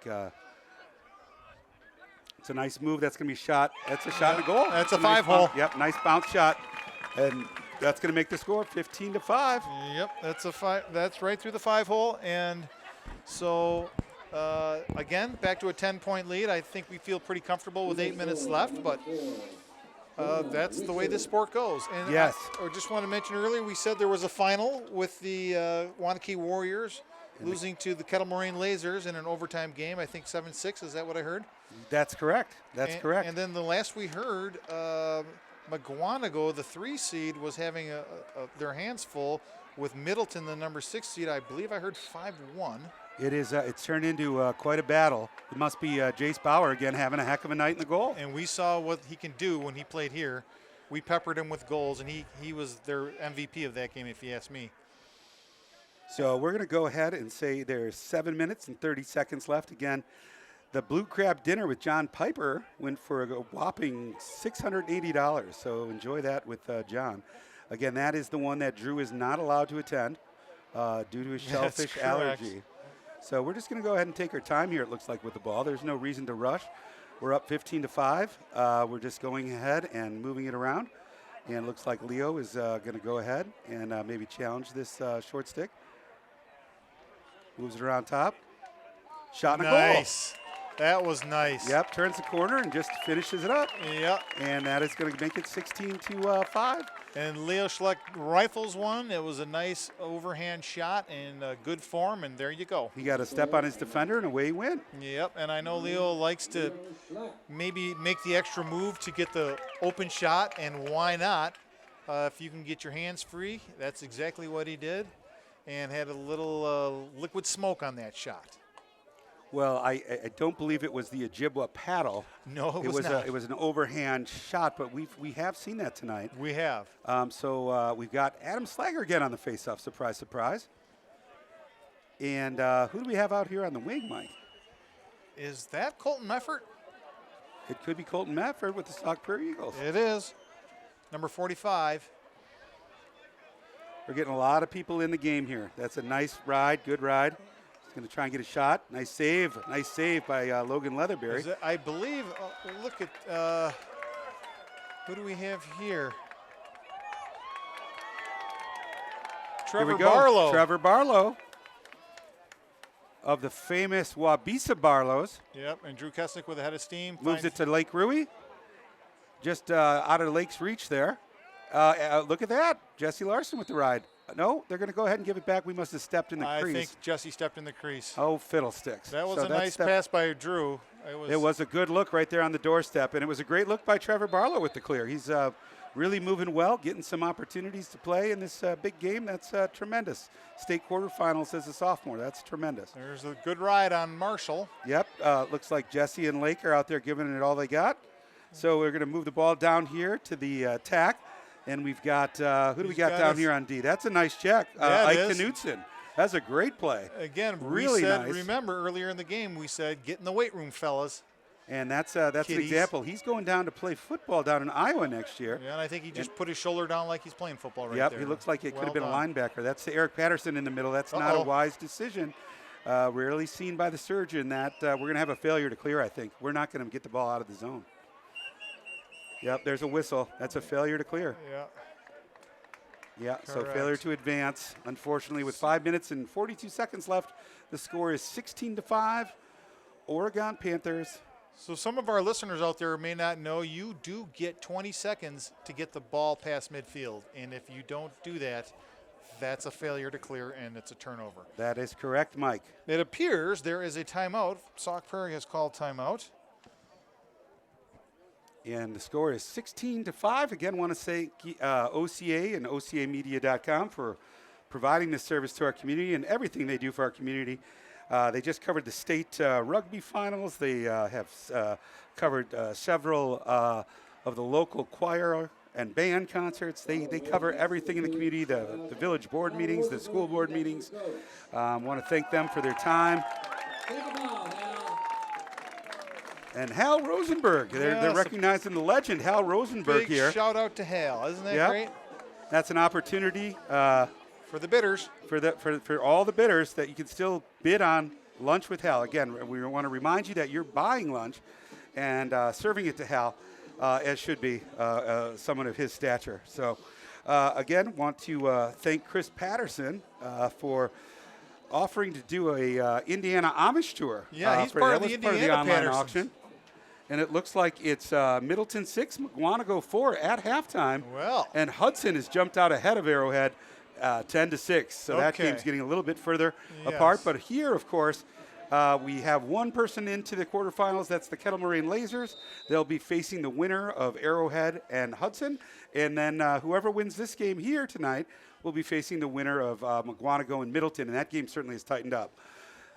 It's a nice move. That's going to be shot. That's a shot and a goal. That's a 5-hole. Yep, nice bounce shot. And that's going to make the score 15-5. Yep, that's a 5. That's right through the 5-hole. And so, again, back to a 10-point lead. I think we feel pretty comfortable with 8 minutes left, but that's the way this sport goes. And yes. I just want to mention earlier, we said there was a final with the Wanakee Warriors losing to the Kettle Moraine Lasers in an overtime game. I think 7-6. Is that what I heard? That's correct. That's correct. And then the last we heard, McGuanago, the 3 seed, was having their hands full with Middleton, the number 6 seed. I believe I heard 5-1. It is. It's turned into quite a battle. It must be Jace Bauer again having a heck of a night in the goal. And we saw what he can do when he played here. We peppered him with goals, and he was their MVP of that game, if you ask me. So we're going to go ahead and say there's 7 minutes and 30 seconds left. Again, the Blue Crab Dinner with John Piper went for a whopping $680. So enjoy that with John. Again, that is the one that Drew is not allowed to attend due to his shellfish allergy. So we're just going to go ahead and take our time here, it looks like, with the ball. There's no reason to rush. We're up 15-5. We're just going ahead and moving it around. And it looks like Leo is going to go ahead and maybe challenge this short stick. Moves it around top. Shot and a goal. Nice. That was nice. Yep, turns the corner and just finishes it up. Yep. And that is going to make it 16-5. And Leo Schleck rifles one. It was a nice overhand shot in good form, and there you go. He got a step on his defender, and away he went. Yep, and I know Leo likes to maybe make the extra move to get the open shot, and why not? If you can get your hands free, that's exactly what he did, and had a little liquid smoke on that shot. Well, I don't believe it was the Ojibwa paddle. No, it was not. It was an overhand shot, but we have seen that tonight. We have. So we've got Adam Slager again on the faceoff. Surprise, surprise. And who do we have out here on the wing, Mike? Is that Colton Meffert? It could be Colton Meffert with the Sauk Prairie Eagles. It is. Number 45. We're getting a lot of people in the game here. That's a nice ride, good ride. Going to try and get a shot. Nice save by Logan Leatherberry. I believe, look at, Who do we have here? Here Trevor we go. Barlow. Trevor Barlow of the famous Wabisa Barlows. Yep, and Drew Kesnick with a head of steam. Moves it to Lake Rui. Just out of Lake's reach there. Look at that. Jesse Larson with the ride. No, they're going to go ahead and give it back. We must have stepped in the crease. I think Jesse stepped in the crease. Oh, fiddlesticks. That was a nice pass by Drew. It was a good look right there on the doorstep, and it was a great look by Trevor Barlow with the clear. He's really moving well, getting some opportunities to play in this big game. That's tremendous. State quarterfinals as a sophomore. That's tremendous. There's a good ride on Marshall. Yep. Looks like Jesse and Lake are out there giving it all they got. So we're going to move the ball down here to the attack. And we've got, who do we got down here on D? That's a nice check. Ike Knutson. That's a great play. Again, really nice. Remember earlier in the game we said, get in the weight room, fellas. And that's an example. He's going down to play football down in Iowa next year. Yeah, and I think he just put his shoulder down like he's playing football right there. Yep, he looks like it could have been a linebacker. That's the Eric Patterson in the middle. That's not a wise decision. Rarely seen by the surgeon that we're going to have a failure to clear, I think. We're not going to get the ball out of the zone. Yep, there's a whistle. That's a failure to clear. Yeah. Yeah, Correct. So failure to advance. Unfortunately, with 5 minutes and 42 seconds left, the score is 16-5. Oregon Panthers. So some of our listeners out there may not know you do get 20 seconds to get the ball past midfield. And if you don't do that, that's a failure to clear and it's a turnover. That is correct, Mike. It appears there is a timeout. Sauk Prairie has called timeout. And the score is 16-5. Again, want to say OCA and OCAmedia.com for providing this service to our community and everything they do for our community. They just covered the state rugby finals. They have covered several of the local choir and band concerts. They cover everything in the community, the village board meetings, the school board meetings. Want to thank them for their time. And Hal Rosenberg, they're recognizing the legend, Hal Rosenberg here. Big shout out to Hal, isn't that great? That's an opportunity for the bidders, for all the bidders that you can still bid on lunch with Hal. Again, we want to remind you that you're buying lunch and serving it to Hal, as should be someone of his stature. So, again, want to thank Chris Patterson for offering to do a Indiana Amish tour. Yeah, he's part of the Indiana online auction. And it looks like it's Middleton 6, McWanago 4 at halftime. Well. And Hudson has jumped out ahead of Arrowhead 10-6. So that game's getting a little bit further apart. But here, of course, we have one person into the quarterfinals. That's the Kettle Moraine Lasers. They'll be facing the winner of Arrowhead and Hudson. And then whoever wins this game here tonight will be facing the winner of McWanago and Middleton. And that game certainly has tightened up.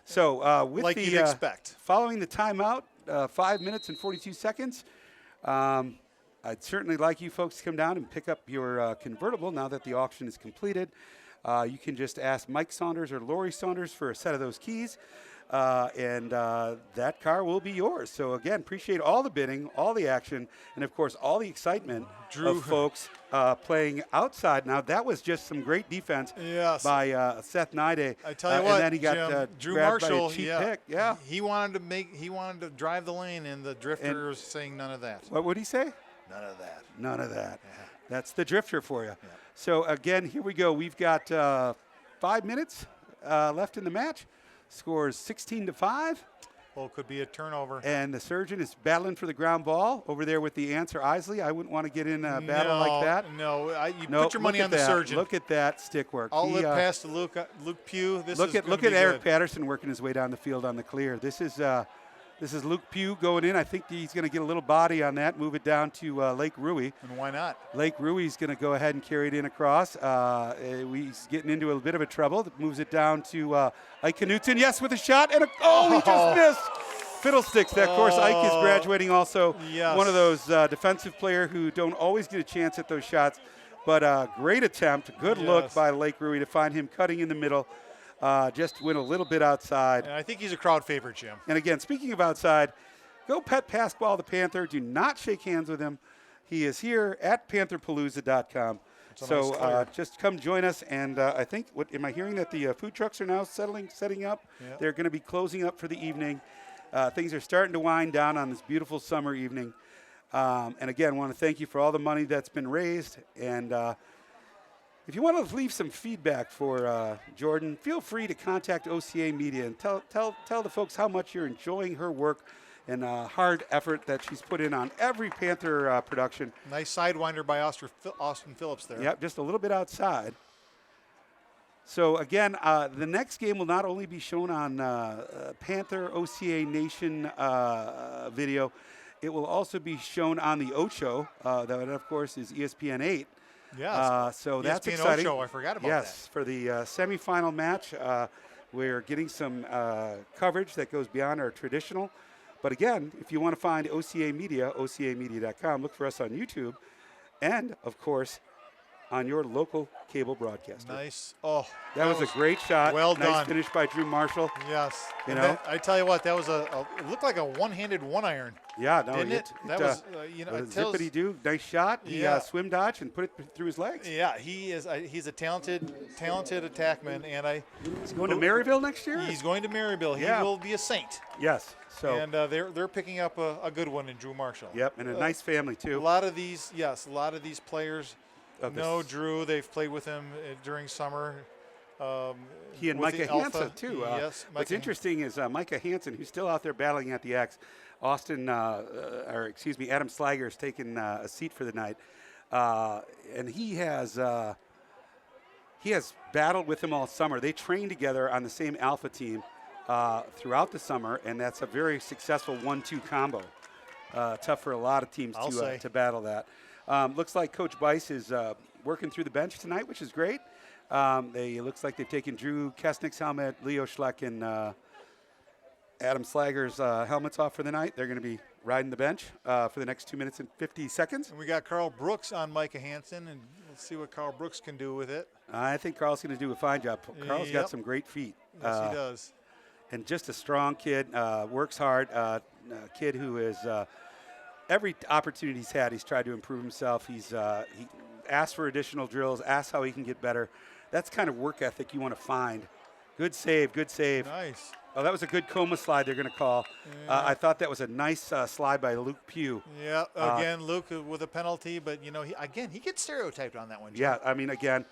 So with like you'd expect. Following the timeout, 5 minutes and 42 seconds, I'd certainly like you folks to come down and pick up your convertible now that the auction is completed. You can just ask Mike Saunders or Lori Saunders for a set of those keys, and that car will be yours. So, again, appreciate all the bidding, all the action, and, of course, all the excitement of folks playing outside. Now, that was just some great defense by Seth Nide. I tell you what, and then he got Drew grabbed Marshall, by a cheap pick. Yeah. He wanted to drive the lane, and the drifter was saying none of that. What would he say? None of that. None of that. Yeah. That's the drifter for you. Yeah. So, again, here we go. We've got 5 minutes left in the match. Score is 16-5. Well, it could be a turnover. And the surgeon is battling for the ground ball over there with the answer Isley. I wouldn't want to get in a battle like that. No, you put your money on the surgeon. Look at that stick work. I'll look past to Luke Pugh. Look at Eric Patterson working his way down the field on the clear. This is Luke Pugh going in. I think he's going to get a little body on that, move it down to Lake Rui. And why not? Lake Rui's going to go ahead and carry it in across. He's getting into a bit of a trouble. Moves it down to Ike Knutson. Yes, with a shot. And he just missed. Fiddlesticks. Of course, Ike is graduating also. Yes. One of those defensive players who don't always get a chance at those shots. But great attempt. Good look by Lake Rui to find him cutting in the middle. Just went a little bit outside. And I think he's a crowd favorite, Jim. And again, speaking of outside, go pet Passball the Panther. Do not shake hands with him. He is here at pantherpalooza.com. So nice just come join us. And I think, am I hearing that the food trucks are now setting up? Yep. They're going to be closing up for the evening. Things are starting to wind down on this beautiful summer evening. And again, want to thank you for all the money that's been raised. And if you want to leave some feedback for Jordan, feel free to contact OCA Media and tell the folks how much you're enjoying her work and hard effort that she's put in on every Panther production. Nice sidewinder by Austin Phillips there. Yep, just a little bit outside. So again, the next game will not only be shown on Panther OCA Nation video, it will also be shown on the Ocho. That, of course, is ESPN 8. Yes. So ESPN that's exciting. Ocho, I forgot about yes, for the semifinal match, we're getting some coverage that goes beyond our traditional. But again, if you want to find OCA Media, ocamedia.com, look for us on YouTube, and of course, on your local cable broadcaster. Nice. Oh, that was a great shot. Well nice done. Finish by Drew Marshall. Yes. You know, that, I tell you what, that was it looked like a one-handed one-iron. Yeah, no, didn't it? That was zippity do. Nice shot. He swim dodge and put it through his legs. Yeah, he is. He's a talented attackman, and he's going to Maryville next year. He's going to Maryville. He will be a Saint. Yes. So and they're picking up a good one in Drew Marshall. Yep, and a nice family too. A lot of these players. Drew. They've played with him during summer. He and Micah Hansen, too. Yes. What's interesting is Micah Hansen, who's still out there battling at the X. Adam Slager has taken a seat for the night. And he has battled with him all summer. They trained together on the same Alpha team throughout the summer, and that's a very successful 1-2 combo. Tough for a lot of teams to battle that. Looks like Coach Bice is working through the bench tonight, which is great. Looks like they've taken Drew Kesnick's helmet, Leo Schleck, and Adam Slager's helmets off for the night. They're going to be riding the bench for the next 2 minutes and 50 seconds. And we got Carl Brooks on Micah Hansen, and let's see what Carl Brooks can do with it. I think Carl's going to do a fine job. Carl's got some great feet. Yes, he does. And just a strong kid, works hard, kid who is every opportunity he's had, he's tried to improve himself. He asked for additional drills, asked how he can get better. That's kind of work ethic you want to find. Good save, good save. Nice. Oh, that was a good coma slide they're going to call. Yeah. I thought that was a nice slide by Luke Pugh. Yeah, again, Luke with a penalty, but, he gets stereotyped on that one, Jim. Yeah, I mean, again,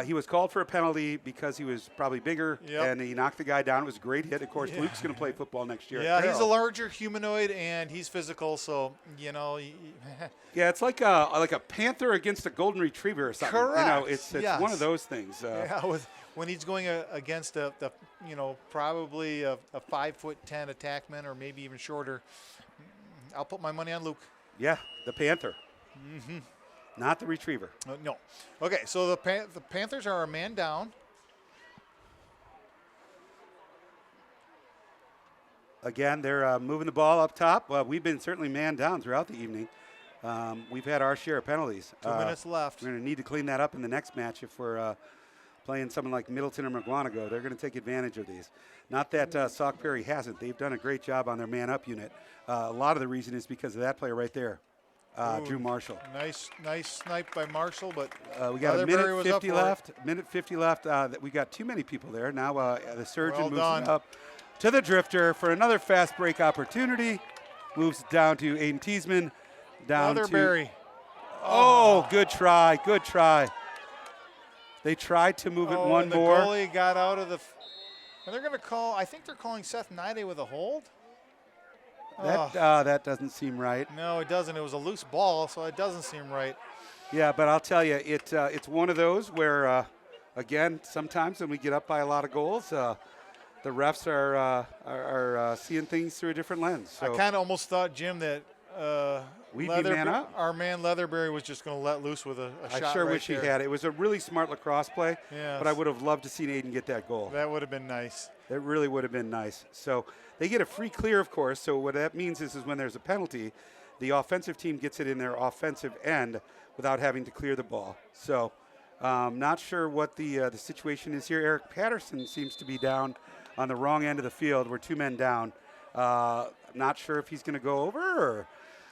he was called for a penalty because he was probably bigger, and he knocked the guy down. It was a great hit. Of course, Luke's going to play football next year. Yeah, he's a larger humanoid, and he's physical, so, Yeah, it's like a panther against a golden retriever or something. Correct. It's one of those things. When he's going against probably a 5'10" attackman or maybe even shorter, I'll put my money on Luke. Yeah, the panther. Mm-hmm. Not the retriever. No. Okay, so the Panthers are a man down. Again, they're moving the ball up top. Well, we've been certainly man down throughout the evening. We've had our share of penalties. 2 minutes left. We're going to need to clean that up in the next match if we're playing someone like Middleton or McGuanago. They're going to take advantage of these. Not that Sauk Prairie hasn't. They've done a great job on their man-up unit. A lot of the reason is because of that player right there. Drew Marshall. Nice snipe by Marshall, but we got a minute 50 left. Minute 50 left. We got too many people there. Now the surgeon moves it up to the drifter for another fast break opportunity. Moves it down to Aiden Teasman. Down Leatherberry. Oh, good try. Good try. They tried to move it one more. The goalie got out of the. And they're going to call. I think they're calling Seth Nide with a hold. That doesn't seem right. No, it doesn't. It was a loose ball, so it doesn't seem right. Yeah, but I'll tell you, it's one of those where, again, sometimes when we get up by a lot of goals, the refs are seeing things through a different lens. So I kind of almost thought, Jim, that we'd be man up. Our man Leatherberry was just going to let loose with a shot. I sure wish he had. It was a really smart lacrosse play, yes. But I would have loved to see Aiden get that goal. That would have been nice. That really would have been nice. So they get a free clear, of course. So what that means is when there's a penalty, the offensive team gets it in their offensive end without having to clear the ball. So not sure what the situation is here. Eric Patterson seems to be down on the wrong end of the field. We're 2 men down. Not sure if he's going to go over, or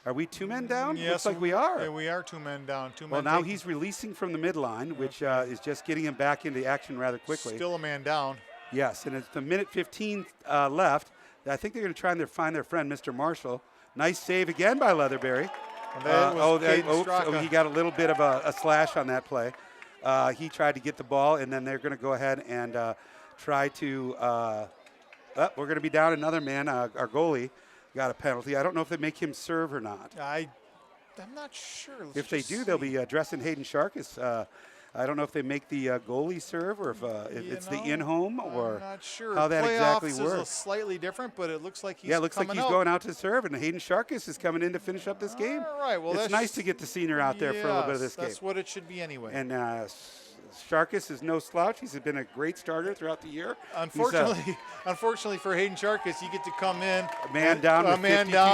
are we 2 men down? Yes, looks like we are. Yeah, we are 2 men down. Well, now he's releasing from the midline, which is just getting him back into action rather quickly. Still a man down. Yes, and it's the minute 15 left. I think they're going to try and find their friend, Mr. Marshall. Nice save again by Leatherberry. He got a little bit of a slash on that play. He tried to get the ball, and then they're going to go ahead and try to we're going to be down another man. Our goalie got a penalty. I don't know if they make him serve or not. I'm not sure. If they do, they'll be dressing Hayden Sharkus. I don't know if they make the goalie serve or if it's the in-home or I'm not sure. how that exactly works. Is slightly different, but it looks like he's going out to serve, and Hayden Sharkus is coming in to finish up this game. All right, well, it's nice to get the senior out there for a little bit of this game. That's what it should be anyway. And Sharkus is no slouch. He's been a great starter throughout the year. Unfortunately for Hayden Sharkus, you get to come in a man down,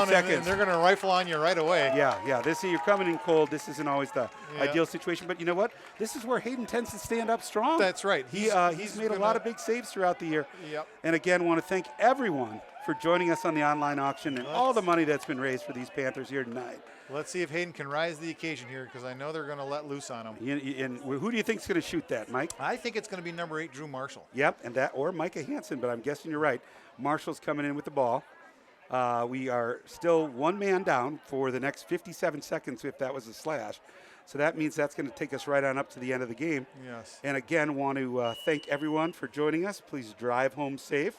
seconds. And they're going to rifle on you right away. Yeah. You're coming in cold. This isn't always the ideal situation, but you know what? This is where Hayden tends to stand up strong. That's right. He's made a lot of big saves throughout the year. Yep. And again, want to thank everyone for joining us on the online auction and all the money that's been raised for these Panthers here tonight. Let's see if Hayden can rise to the occasion here, because I know they're going to let loose on him. And who do you think is going to shoot that, Mike? I think it's going to be number 8, Drew Marshall. Yep, or Micah Hansen, but I'm guessing you're right. Marshall's coming in with the ball. We are still one man down for the next 57 seconds if that was a slash. So that means that's going to take us right on up to the end of the game. Yes. And again, want to thank everyone for joining us. Please drive home safe.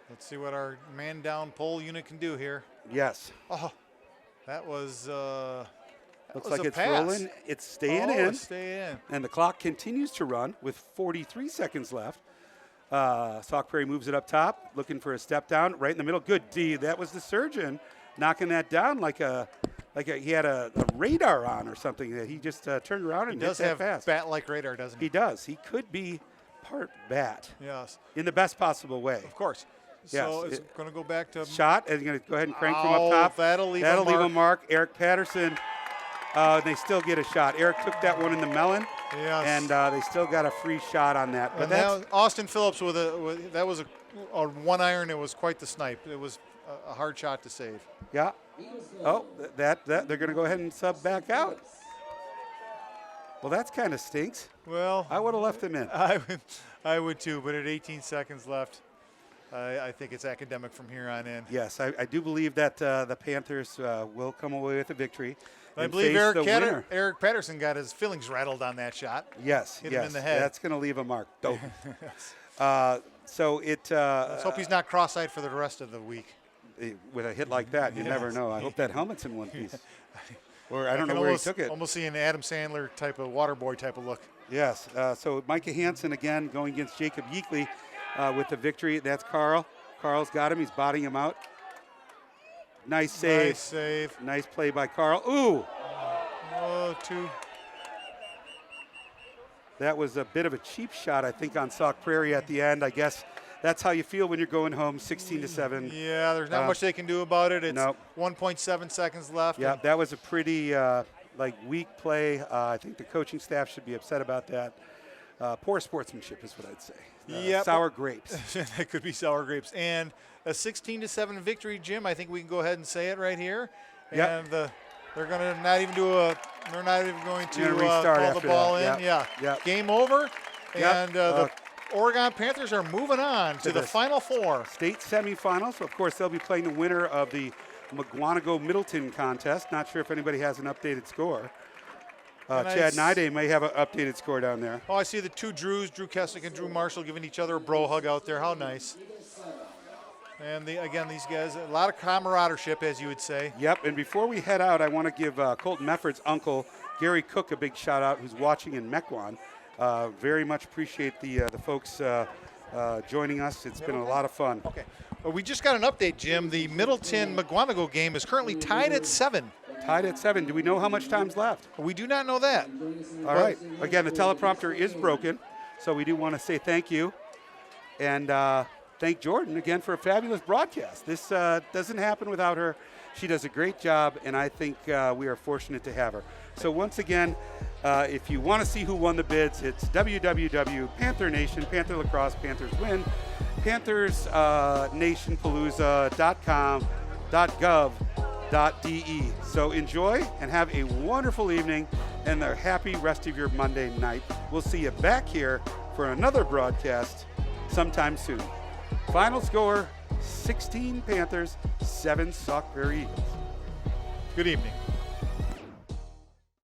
Let's see what our man down pole unit can do here. Yes. Oh, that was looks like it's pass. Rolling. It's staying in. It's staying in. And the clock continues to run with 43 seconds left. Sauk Prairie moves it up top, looking for a step down right in the middle. Good D. That was the surgeon knocking that down like he had a radar on or something. That he just turned around and does hit that have fast. bat-like radar, doesn't he? He does. He could be part bat. Yes. In the best possible way. Of course. Yes. So it's going to go back to shot, and going to go ahead and crank from up top. That'll leave a mark. Eric Patterson. They still get a shot. Eric took that one in the melon. Yes. And they still got a free shot on that. But that's Austin Phillips that was a one iron. It was quite the snipe. It was a hard shot to save. Yeah. Oh, that they're going to go ahead and sub back out. Well, that's kind of stinks. Well, I would have left him in. I would too, but at 18 seconds left, I think it's academic from here on in. Yes, I do believe that the Panthers will come away with a victory. I believe Eric Patterson got his feelings rattled on that shot. Yes, hit him in the head. That's going to leave a mark. So it. Let's hope he's not cross-eyed for the rest of the week. With a hit like that, you never know. I hope that helmet's in one piece. Or I don't know where he took it. Almost see an Adam Sandler type of water boy type of look. Yes. So Micah Hansen again going against Jacob Yeakley with the victory. That's Carl. Carl's got him. He's botting him out. Nice save. Nice save. Nice play by Carl. Ooh. Oh, two. That was a bit of a cheap shot, I think, on Sauk Prairie at the end. I guess that's how you feel when you're going home 16-7. Yeah, there's not much they can do about it. It's nope. 1.7 seconds left. Yeah, that was a pretty weak play. I think the coaching staff should be upset about that. Poor sportsmanship is what I'd say. Sour grapes. That could be sour grapes. And a 16-7 victory, Jim. I think we can go ahead and say it right here. And they're going to not even they're not even going to call the ball in. Yep. Game over. And the Oregon Panthers are moving on to the Final Four. State semifinals. Of course, they'll be playing the winner of the McGuanago-Middleton contest. Not sure if anybody has an updated score. Chad Nide may have an updated score down there. Oh, I see the two Drews, Drew Kessick and Drew Marshall, giving each other a bro hug out there. How nice. And again, these guys, a lot of camaraderie, as you would say. Yep, and before we head out, I want to give Colton Mefford's uncle, Gary Cook, a big shout-out, who's watching in Mequon. Very much appreciate the folks joining us. It's been a lot of fun. Okay. Well, we just got an update, Jim. The Middleton-McGuanago game is currently tied at 7. Tied at 7. Do we know how much time's left? We do not know that. All right. Again, the teleprompter is broken, so we do want to say thank you. And thank Jordan again for a fabulous broadcast. This doesn't happen without her. She does a great job, and I think we are fortunate to have her. So once again, if you want to see who won the bids, it's www.PantherNation, Panther Lacrosse, Panthers Win, PanthersNationPalooza.com.gov.de. So enjoy and have a wonderful evening and a happy rest of your Monday night. We'll see you back here for another broadcast sometime soon. Final score, 16 Panthers, 7 Sauk Prairie Eagles. Good evening.